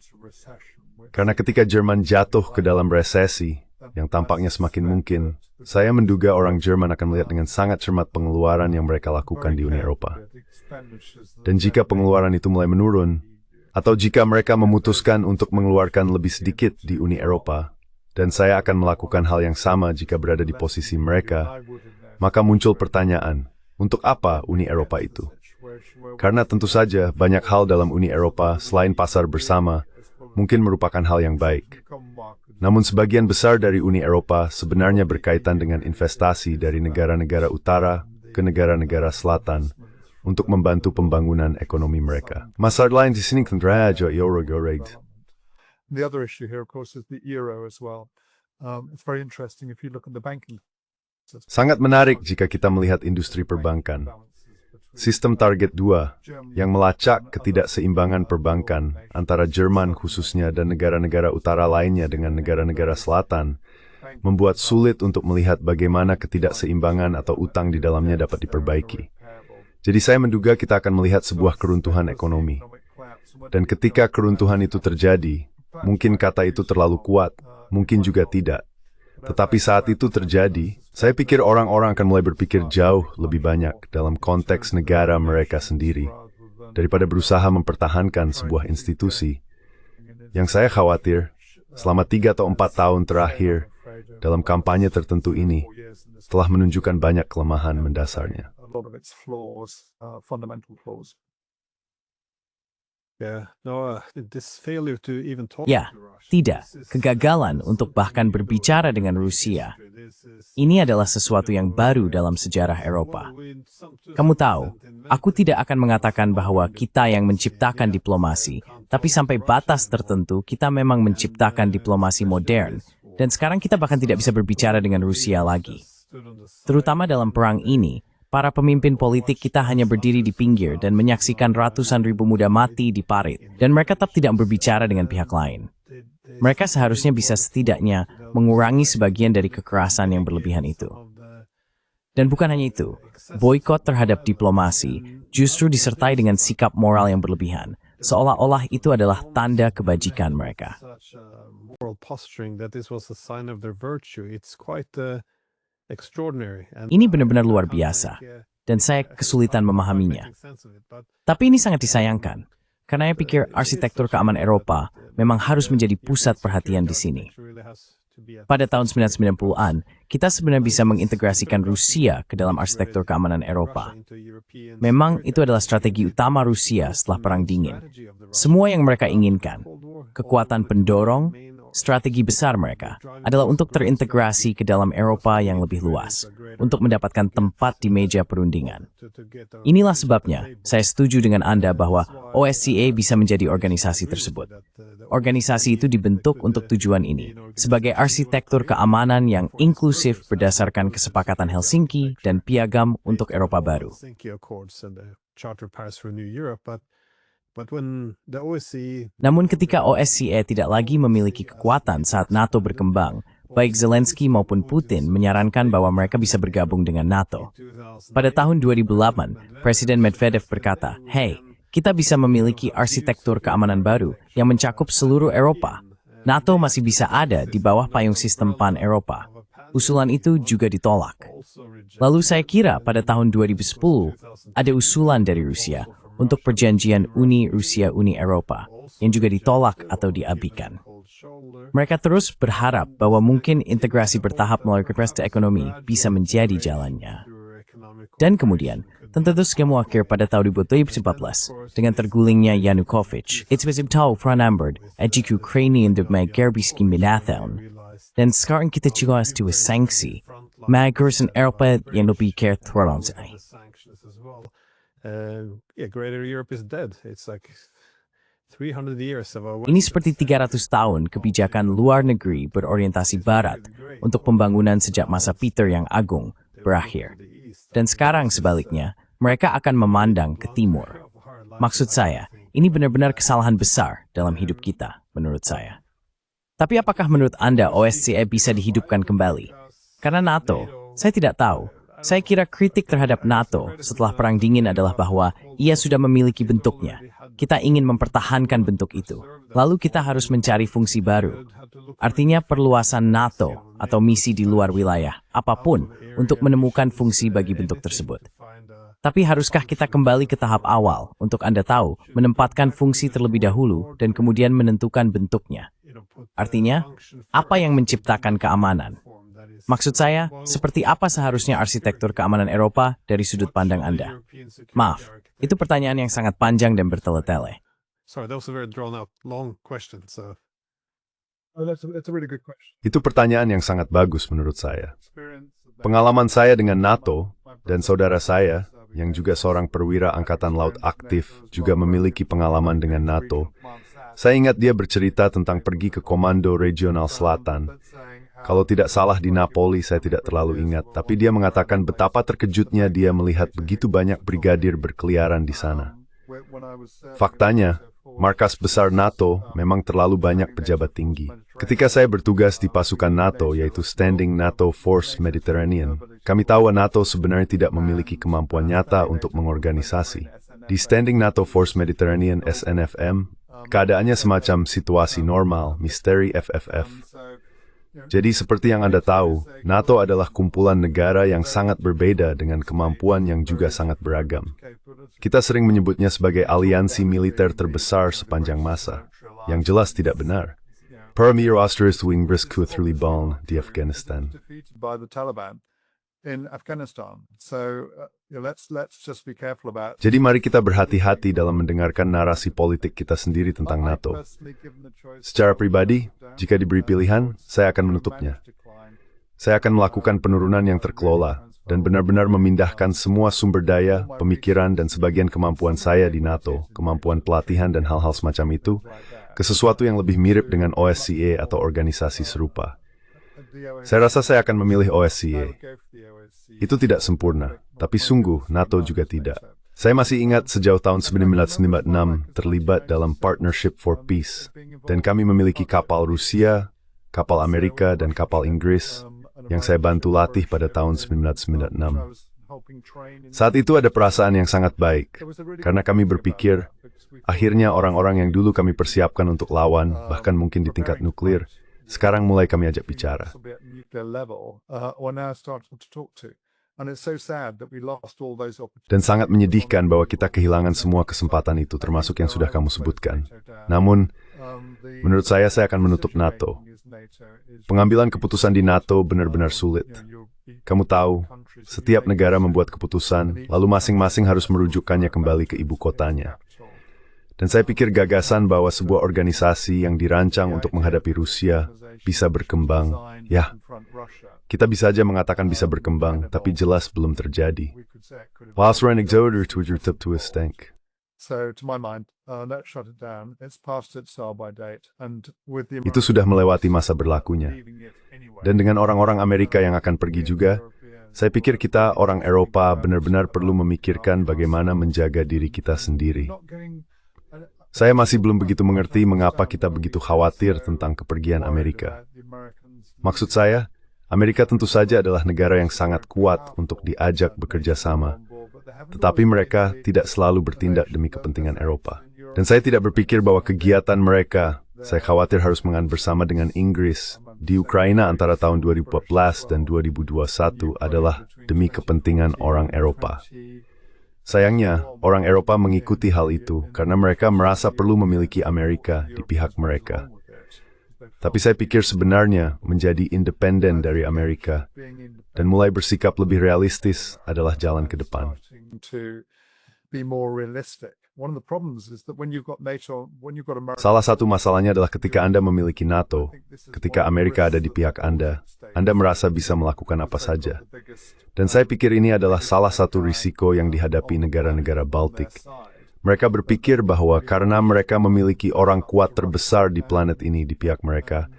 Karena ketika Jerman jatuh ke dalam resesi, yang tampaknya semakin mungkin, saya menduga orang Jerman akan melihat dengan sangat cermat pengeluaran yang mereka lakukan di Uni Eropa. Dan jika pengeluaran itu mulai menurun, atau jika mereka memutuskan untuk mengeluarkan lebih sedikit di Uni Eropa, dan saya akan melakukan hal yang sama jika berada di posisi mereka, maka muncul pertanyaan, untuk apa Uni Eropa itu? Karena tentu saja banyak hal dalam Uni Eropa selain pasar bersama mungkin merupakan hal yang baik. Namun sebagian besar dari Uni Eropa sebenarnya berkaitan dengan investasi dari negara-negara utara ke negara-negara selatan untuk membantu pembangunan ekonomi mereka. Masalah lain di sini kendraja euro goreg. The other issue here, of course, is the euro as well. It's very interesting if you look at the banking system. Sangat menarik jika kita melihat industri perbankan. Sistem Target 2 yang melacak ketidakseimbangan perbankan antara Jerman khususnya dan negara-negara utara lainnya dengan negara-negara selatan membuat sulit untuk melihat bagaimana ketidakseimbangan atau utang di dalamnya dapat diperbaiki. Jadi saya menduga kita akan melihat sebuah keruntuhan ekonomi. Dan ketika keruntuhan itu terjadi, mungkin kata itu terlalu kuat, mungkin juga tidak. Tetapi saat itu terjadi, saya pikir orang-orang akan mulai berpikir jauh lebih banyak dalam konteks negara mereka sendiri, daripada berusaha mempertahankan sebuah institusi. Yang saya khawatir, selama 3 atau 4 tahun terakhir, dalam kampanye tertentu ini, telah menunjukkan banyak kelemahan mendasarnya. Ya, tidak. Kegagalan untuk bahkan berbicara dengan Rusia. Ini adalah sesuatu yang baru dalam sejarah Eropa. Kamu tahu, aku tidak akan mengatakan bahwa kita yang menciptakan diplomasi, tapi sampai batas tertentu kita memang menciptakan diplomasi modern, dan sekarang kita bahkan tidak bisa berbicara dengan Rusia lagi. Terutama dalam perang ini, para pemimpin politik kita hanya berdiri di pinggir dan menyaksikan ratusan ribu muda mati di parit, dan mereka tetap tidak berbicara dengan pihak lain. Mereka seharusnya bisa setidaknya mengurangi sebagian dari kekerasan yang berlebihan itu. Dan bukan hanya itu, boikot terhadap diplomasi justru disertai dengan sikap moral yang berlebihan, seolah-olah itu adalah tanda kebajikan mereka. Such moral posturing that this was a sign of their virtue. It's quite extraordinary. And Ini benar-benar luar biasa, dan saya kesulitan memahaminya. Tapi ini sangat disayangkan, karena saya pikir arsitektur keamanan Eropa memang harus menjadi pusat perhatian di sini. Pada tahun 1990-an, kita sebenarnya bisa mengintegrasikan Rusia ke dalam arsitektur keamanan Eropa. Memang itu adalah strategi utama Rusia setelah Perang Dingin. Semua yang mereka inginkan, kekuatan pendorong, strategi besar mereka, adalah untuk terintegrasi ke dalam Eropa yang lebih luas, untuk mendapatkan tempat di meja perundingan. Inilah sebabnya saya setuju dengan Anda bahwa OSCE bisa menjadi organisasi tersebut. Organisasi itu dibentuk untuk tujuan ini, sebagai arsitektur keamanan yang inklusif berdasarkan kesepakatan Helsinki dan Piagam untuk Eropa baru. Namun ketika OSCE tidak lagi memiliki kekuatan saat NATO berkembang, baik Zelensky maupun Putin menyarankan bahwa mereka bisa bergabung dengan NATO. Pada tahun 2008, Presiden Medvedev berkata, "Hey, kita bisa memiliki arsitektur keamanan baru yang mencakup seluruh Eropa. NATO masih bisa ada di bawah payung sistem pan-Eropa." Usulan itu juga ditolak. Lalu saya kira pada tahun 2010, ada usulan dari Rusia untuk perjanjian Uni Rusia-Uni Eropa yang juga ditolak atau diabaikan. Mereka terus berharap bahwa mungkin integrasi bertahap melalui kerjasama ekonomi bisa menjadi jalannya. Dan kemudian, tentu semua akhir pada tahun 2014 dengan tergulingnya Yanukovych. It's was tahu Franambert, Ajiku Ukrainian de Gerbiski Minathon. Dan sekarang kita juga harus sanksi, magursan Eropa yang lebih care terlalu saya. Greater Europe is dead. It's like 300 years of our Ini seperti 300 tahun kebijakan luar negeri berorientasi barat untuk pembangunan sejak masa Peter yang Agung berakhir. Dan sekarang sebaliknya, mereka akan memandang ke timur. Maksud saya, ini benar-benar kesalahan besar dalam hidup kita, menurut saya. Tapi apakah menurut Anda OSCE bisa dihidupkan kembali? Karena NATO, saya tidak tahu. Saya kira kritik terhadap NATO setelah Perang Dingin adalah bahwa ia sudah memiliki bentuknya. Kita ingin mempertahankan bentuk itu. Lalu kita harus mencari fungsi baru. Artinya perluasan NATO atau misi di luar wilayah, apapun, untuk menemukan fungsi bagi bentuk tersebut. Tapi haruskah kita kembali ke tahap awal untuk Anda tahu, menempatkan fungsi terlebih dahulu dan kemudian menentukan bentuknya? Artinya, apa yang menciptakan keamanan? Maksud saya, seperti apa seharusnya arsitektur keamanan Eropa dari sudut pandang Anda? Maaf, itu pertanyaan yang sangat panjang dan bertele-tele. Sorry, that was a very drawn out, long question. So, That's a really good question. Itu pertanyaan yang sangat bagus menurut saya. Pengalaman saya dengan NATO dan saudara saya, yang juga seorang perwira Angkatan Laut aktif, juga memiliki pengalaman dengan NATO. Saya ingat dia bercerita tentang pergi ke Komando Regional Selatan. Kalau tidak salah di Napoli, saya tidak terlalu ingat, tapi dia mengatakan betapa terkejutnya dia melihat begitu banyak brigadir berkeliaran di sana. Faktanya, markas besar NATO memang terlalu banyak pejabat tinggi. Ketika saya bertugas di pasukan NATO, yaitu Standing NATO Force Mediterranean, kami tahu NATO sebenarnya tidak memiliki kemampuan nyata untuk mengorganisasi. Di Standing NATO Force Mediterranean SNFM, keadaannya semacam situasi normal, misteri FFF. Jadi seperti yang Anda tahu, NATO adalah kumpulan negara yang sangat berbeda dengan kemampuan yang juga sangat beragam. Kita sering menyebutnya sebagai aliansi militer terbesar sepanjang masa, yang jelas tidak benar. Premier Australis Inggris kuat Liban di Afghanistan. By the Taliban in Afghanistan. So let's just be careful about. Jadi mari kita berhati-hati dalam mendengarkan narasi politik kita sendiri tentang NATO. Secara pribadi, jika diberi pilihan, saya akan menutupnya. Saya akan melakukan penurunan yang terkelola dan benar-benar memindahkan semua sumber daya, pemikiran, dan sebagian kemampuan saya di NATO, kemampuan pelatihan dan hal-hal semacam itu, ke sesuatu yang lebih mirip dengan OSCE atau organisasi serupa. Saya rasa saya akan memilih OSCE. Itu tidak sempurna, tapi sungguh NATO juga tidak. Saya masih ingat sejauh tahun 1996 terlibat dalam Partnership for Peace, dan kami memiliki kapal Rusia, kapal Amerika, dan kapal Inggris, yang saya bantu latih pada tahun 1996. Saat itu ada perasaan yang sangat baik, karena kami berpikir, akhirnya orang-orang yang dulu kami persiapkan untuk lawan, bahkan mungkin di tingkat nuklir, sekarang mulai kami ajak bicara. Dan sangat menyedihkan bahwa kita kehilangan semua kesempatan itu, termasuk yang sudah kamu sebutkan. Namun, menurut saya akan menutup NATO. Pengambilan keputusan di NATO benar-benar sulit. Kamu tahu, setiap negara membuat keputusan, lalu masing-masing harus merujukkannya kembali ke ibu kotanya. Dan saya pikir gagasan bahwa sebuah organisasi yang dirancang untuk menghadapi Rusia bisa berkembang, ya, kita bisa saja mengatakan bisa berkembang, tapi jelas belum terjadi. Itu sudah melewati masa berlakunya. Dan dengan orang-orang Amerika yang akan pergi juga, saya pikir kita orang Eropa benar-benar perlu memikirkan bagaimana menjaga diri kita sendiri. Saya masih belum begitu mengerti mengapa kita begitu khawatir tentang kepergian Amerika. Maksud saya, Amerika tentu saja adalah negara yang sangat kuat untuk diajak bekerja sama. Tetapi mereka tidak selalu bertindak demi kepentingan Eropa. Dan saya tidak berpikir bahwa kegiatan mereka, saya khawatir harus mengan bersama dengan Inggris di Ukraina antara tahun 2014 dan 2021 adalah demi kepentingan orang Eropa. Sayangnya, orang Eropa mengikuti hal itu karena mereka merasa perlu memiliki Amerika di pihak mereka. Tapi saya pikir sebenarnya menjadi independen dari Amerika dan mulai bersikap lebih realistis adalah jalan ke depan. Salah satu masalahnya adalah ketika Anda memiliki NATO, ketika Amerika ada di pihak Anda merasa bisa melakukan apa saja. Dan saya pikir ini adalah salah satu risiko yang dihadapi negara-negara Baltik. Mereka berpikir bahwa karena mereka memiliki orang kuat terbesar di planet ini di pihak mereka,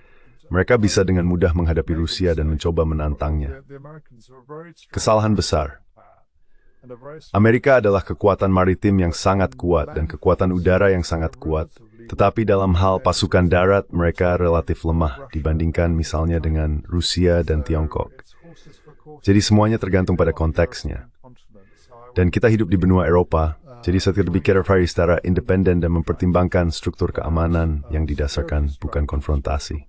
mereka bisa dengan mudah menghadapi Rusia dan mencoba menantangnya. Kesalahan besar. Amerika adalah kekuatan maritim yang sangat kuat dan kekuatan udara yang sangat kuat, tetapi dalam hal pasukan darat mereka relatif lemah dibandingkan misalnya dengan Rusia dan Tiongkok. Jadi semuanya tergantung pada konteksnya. Dan kita hidup di benua Eropa, jadi saya berpikir secara independen dan mempertimbangkan struktur keamanan yang didasarkan bukan konfrontasi.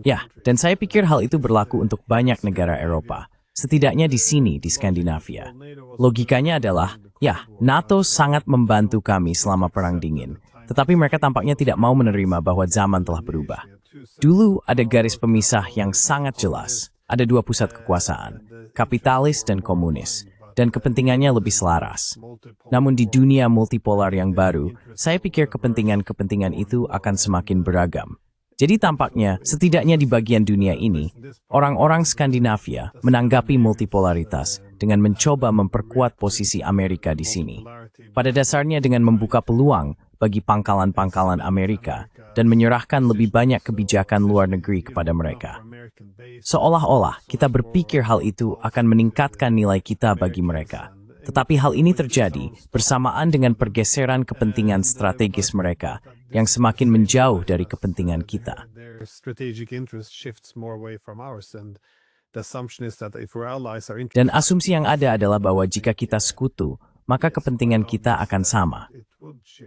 Ya, dan saya pikir hal itu berlaku untuk banyak negara Eropa, setidaknya di sini, di Skandinavia. Logikanya adalah, ya, NATO sangat membantu kami selama Perang Dingin, tetapi mereka tampaknya tidak mau menerima bahwa zaman telah berubah. Dulu ada garis pemisah yang sangat jelas. Ada dua pusat kekuasaan, kapitalis dan komunis, dan kepentingannya lebih selaras. Namun di dunia multipolar yang baru, saya pikir kepentingan-kepentingan itu akan semakin beragam. Jadi tampaknya, setidaknya di bagian dunia ini, orang-orang Skandinavia menanggapi multipolaritas dengan mencoba memperkuat posisi Amerika di sini. Pada dasarnya dengan membuka peluang bagi pangkalan-pangkalan Amerika dan menyerahkan lebih banyak kebijakan luar negeri kepada mereka. Seolah-olah kita berpikir hal itu akan meningkatkan nilai kita bagi mereka. Tetapi hal ini terjadi bersamaan dengan pergeseran kepentingan strategis mereka yang semakin menjauh dari kepentingan kita. Dan asumsi yang ada adalah bahwa jika kita sekutu, maka kepentingan kita akan sama.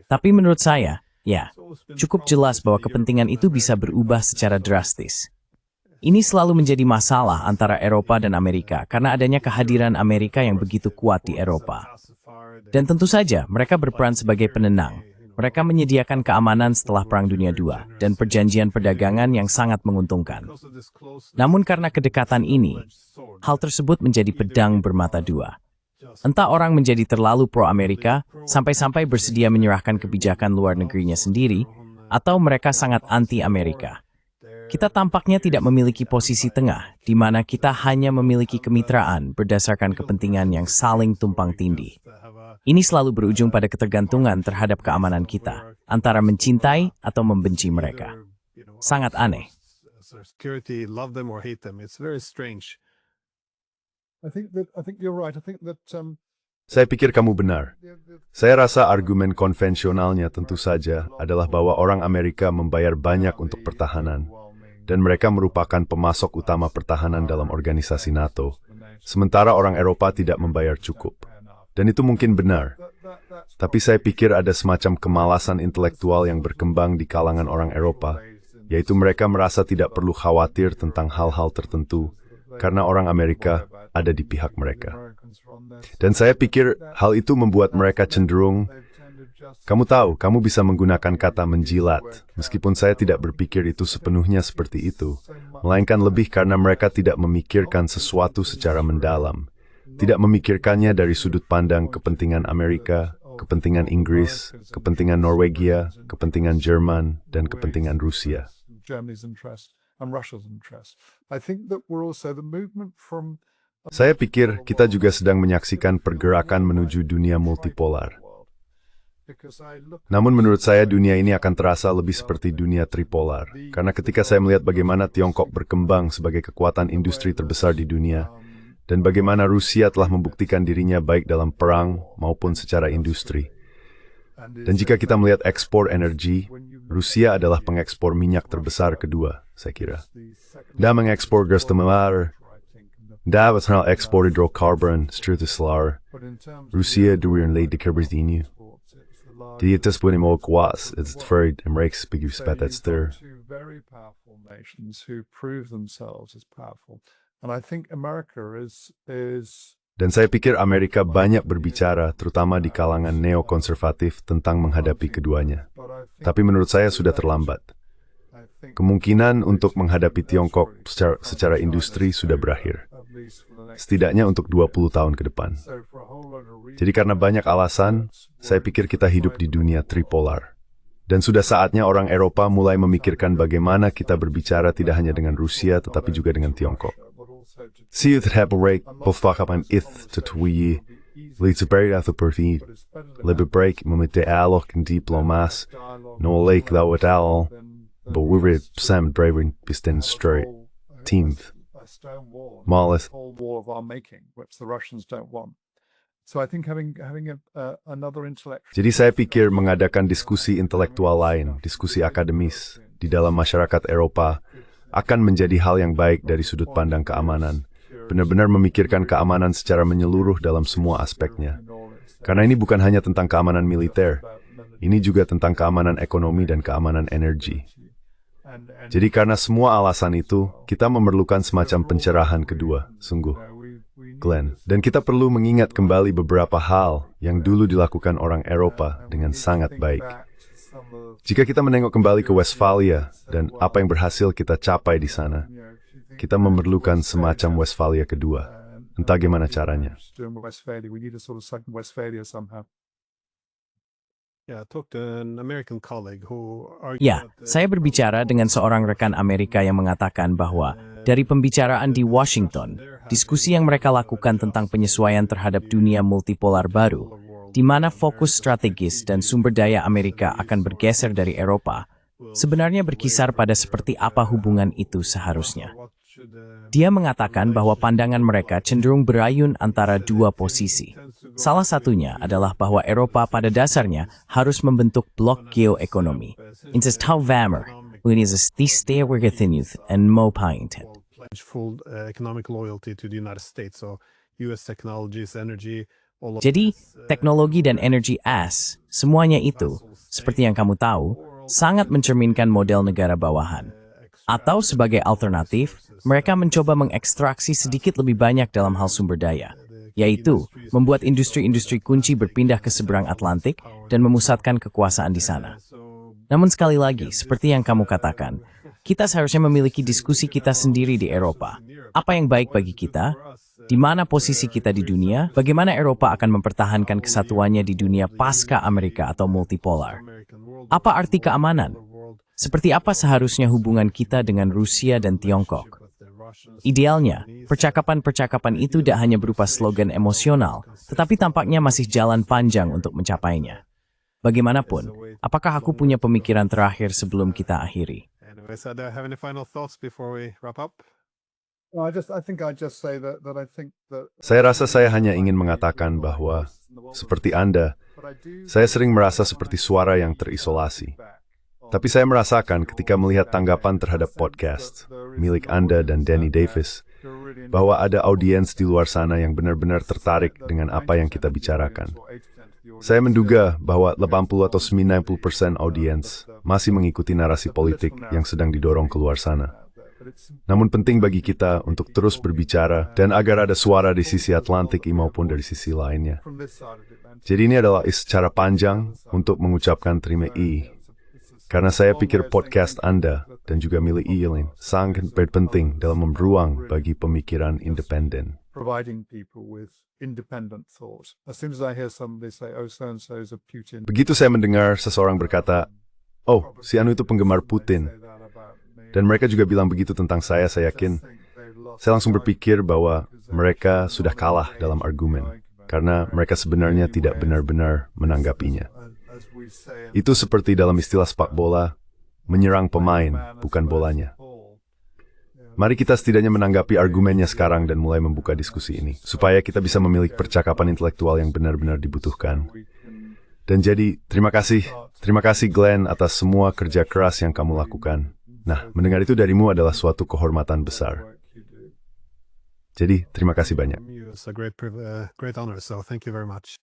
Tapi menurut saya, ya, cukup jelas bahwa kepentingan itu bisa berubah secara drastis. Ini selalu menjadi masalah antara Eropa dan Amerika karena adanya kehadiran Amerika yang begitu kuat di Eropa. Dan tentu saja mereka berperan sebagai penenang. Mereka menyediakan keamanan setelah Perang Dunia II dan perjanjian perdagangan yang sangat menguntungkan. Namun karena kedekatan ini, hal tersebut menjadi pedang bermata dua. Entah orang menjadi terlalu pro-Amerika sampai-sampai bersedia menyerahkan kebijakan luar negerinya sendiri, atau mereka sangat anti-Amerika. Kita tampaknya tidak memiliki posisi tengah, di mana kita hanya memiliki kemitraan berdasarkan kepentingan yang saling tumpang tindih. Ini selalu berujung pada ketergantungan terhadap keamanan kita, antara mencintai atau membenci mereka. Sangat aneh. Saya pikir kamu benar. Saya rasa argumen konvensionalnya tentu saja adalah bahwa orang Amerika membayar banyak untuk pertahanan, dan mereka merupakan pemasok utama pertahanan dalam organisasi NATO, sementara orang Eropa tidak membayar cukup. Dan itu mungkin benar. Tapi saya pikir ada semacam kemalasan intelektual yang berkembang di kalangan orang Eropa, yaitu mereka merasa tidak perlu khawatir tentang hal-hal tertentu, karena orang Amerika ada di pihak mereka. Dan saya pikir hal itu membuat mereka cenderung, kamu tahu, kamu bisa menggunakan kata menjilat, meskipun saya tidak berpikir itu sepenuhnya seperti itu, melainkan lebih karena mereka tidak memikirkan sesuatu secara mendalam, tidak memikirkannya dari sudut pandang kepentingan Amerika, kepentingan Inggris, kepentingan Norwegia, kepentingan Jerman, dan kepentingan Rusia. Saya pikir kita juga sedang menyaksikan pergerakan menuju dunia multipolar. Namun menurut saya dunia ini akan terasa lebih seperti dunia tripolar, karena ketika saya melihat bagaimana Tiongkok berkembang sebagai kekuatan industri terbesar di dunia, dan bagaimana Rusia telah membuktikan dirinya baik dalam perang maupun secara industri. Dan jika kita melihat ekspor energi, Rusia adalah pengekspor minyak terbesar kedua, saya kira. Dan mengekspor gas terbesar. Daar was snel export hydrocarbon strooteslar. Rusia during late decarbonization. Die het is wanneer ook was, het is verred en reeks begrijpt bij dat stir. Very powerful nations who prove themselves as powerful. And I think America is Dan saya pikir Amerika banyak berbicara, terutama di kalangan neokonservatif, tentang menghadapi keduanya. Tapi menurut saya sudah terlambat. Kemungkinan untuk menghadapi Tiongkok secara industri sudah berakhir. Setidaknya untuk 20 tahun ke depan. Jadi karena banyak alasan, saya pikir kita hidup di dunia tripolar. Dan sudah saatnya orang Eropa mulai memikirkan bagaimana kita berbicara tidak hanya dengan Rusia, tetapi juga dengan Tiongkok. Zie het hebben bevakapan ith tot wie leads bereid uit de partij, lebih break met de oorlog en diplomaat, no leek dat het al, but we were Sam Draven bisten straight, teamed. Malis. Jadi saya pikir mengadakan diskusi intelektual lain, diskusi akademis, di dalam masyarakat Eropa, akan menjadi hal yang baik dari sudut pandang keamanan. Benar-benar memikirkan keamanan secara menyeluruh dalam semua aspeknya. Karena ini bukan hanya tentang keamanan militer, ini juga tentang keamanan ekonomi dan keamanan energi. Jadi karena semua alasan itu, kita memerlukan semacam pencerahan kedua, sungguh. Glenn, dan kita perlu mengingat kembali beberapa hal yang dulu dilakukan orang Eropa dengan sangat baik. Jika kita menengok kembali ke Westphalia dan apa yang berhasil kita capai di sana, kita memerlukan semacam Westphalia kedua. Entah gimana caranya. Ya, saya berbicara dengan seorang rekan Amerika yang mengatakan bahwa dari pembicaraan di Washington, diskusi yang mereka lakukan tentang penyesuaian terhadap dunia multipolar baru, di mana fokus strategis dan sumber daya Amerika akan bergeser dari Eropa, sebenarnya berkisar pada seperti apa hubungan itu seharusnya. Dia mengatakan bahwa pandangan mereka cenderung berayun antara dua posisi. Salah satunya adalah bahwa Eropa pada dasarnya harus membentuk blok geoekonomi. Inses tau vamer, wanneer ze die steenwerken youth en mo painted. Full economic loyalty to the United States, so US technologies, energy. Jadi, teknologi dan energi as, semuanya itu, seperti yang kamu tahu, sangat mencerminkan model negara bawahan. Atau sebagai alternatif, mereka mencoba mengekstraksi sedikit lebih banyak dalam hal sumber daya, yaitu membuat industri-industri kunci berpindah ke seberang Atlantik dan memusatkan kekuasaan di sana. Namun sekali lagi, seperti yang kamu katakan, kita seharusnya memiliki diskusi kita sendiri di Eropa. Apa yang baik bagi kita? Di mana posisi kita di dunia? Bagaimana Eropa akan mempertahankan kesatuannya di dunia pasca Amerika atau multipolar? Apa arti keamanan? Seperti apa seharusnya hubungan kita dengan Rusia dan Tiongkok? Idealnya, percakapan-percakapan itu tidak hanya berupa slogan emosional, tetapi tampaknya masih jalan panjang untuk mencapainya. Bagaimanapun, apakah aku punya pemikiran terakhir sebelum kita akhiri? Saya rasa saya hanya ingin mengatakan bahwa seperti Anda, saya sering merasa seperti suara yang terisolasi. Tapi saya merasakan ketika melihat tanggapan terhadap podcast milik Anda dan Danny Davis, bahwa ada audiens di luar sana yang benar-benar tertarik dengan apa yang kita bicarakan. Saya menduga bahwa 80 atau 90% audiens masih mengikuti narasi politik yang sedang didorong keluar sana. Namun penting bagi kita untuk terus berbicara dan agar ada suara di sisi Atlantik maupun dari sisi lainnya. Jadi ini adalah secara panjang untuk mengucapkan terima kasih. Karena saya pikir podcast Anda dan juga milik Ielin sangat berpenting dalam memberuang bagi pemikiran independen. Providing people with independent thought. As soon as I hear somebody say, "Oh, so and so is a Putin," Begitu saya mendengar seseorang berkata, "Oh, si Anu itu penggemar Putin," dan mereka juga bilang begitu tentang saya yakin, saya langsung berpikir bahwa mereka sudah kalah dalam argumen, karena mereka sebenarnya tidak benar-benar menanggapinya. Itu seperti dalam istilah sepak bola, menyerang pemain, bukan bolanya. Mari kita setidaknya menanggapi argumennya sekarang dan mulai membuka diskusi ini, supaya kita bisa memiliki percakapan intelektual yang benar-benar dibutuhkan. Dan jadi, terima kasih Glenn atas semua kerja keras yang kamu lakukan. Nah, mendengar itu darimu adalah suatu kehormatan besar. Jadi, terima kasih banyak. It's a great honor, so thank you very much.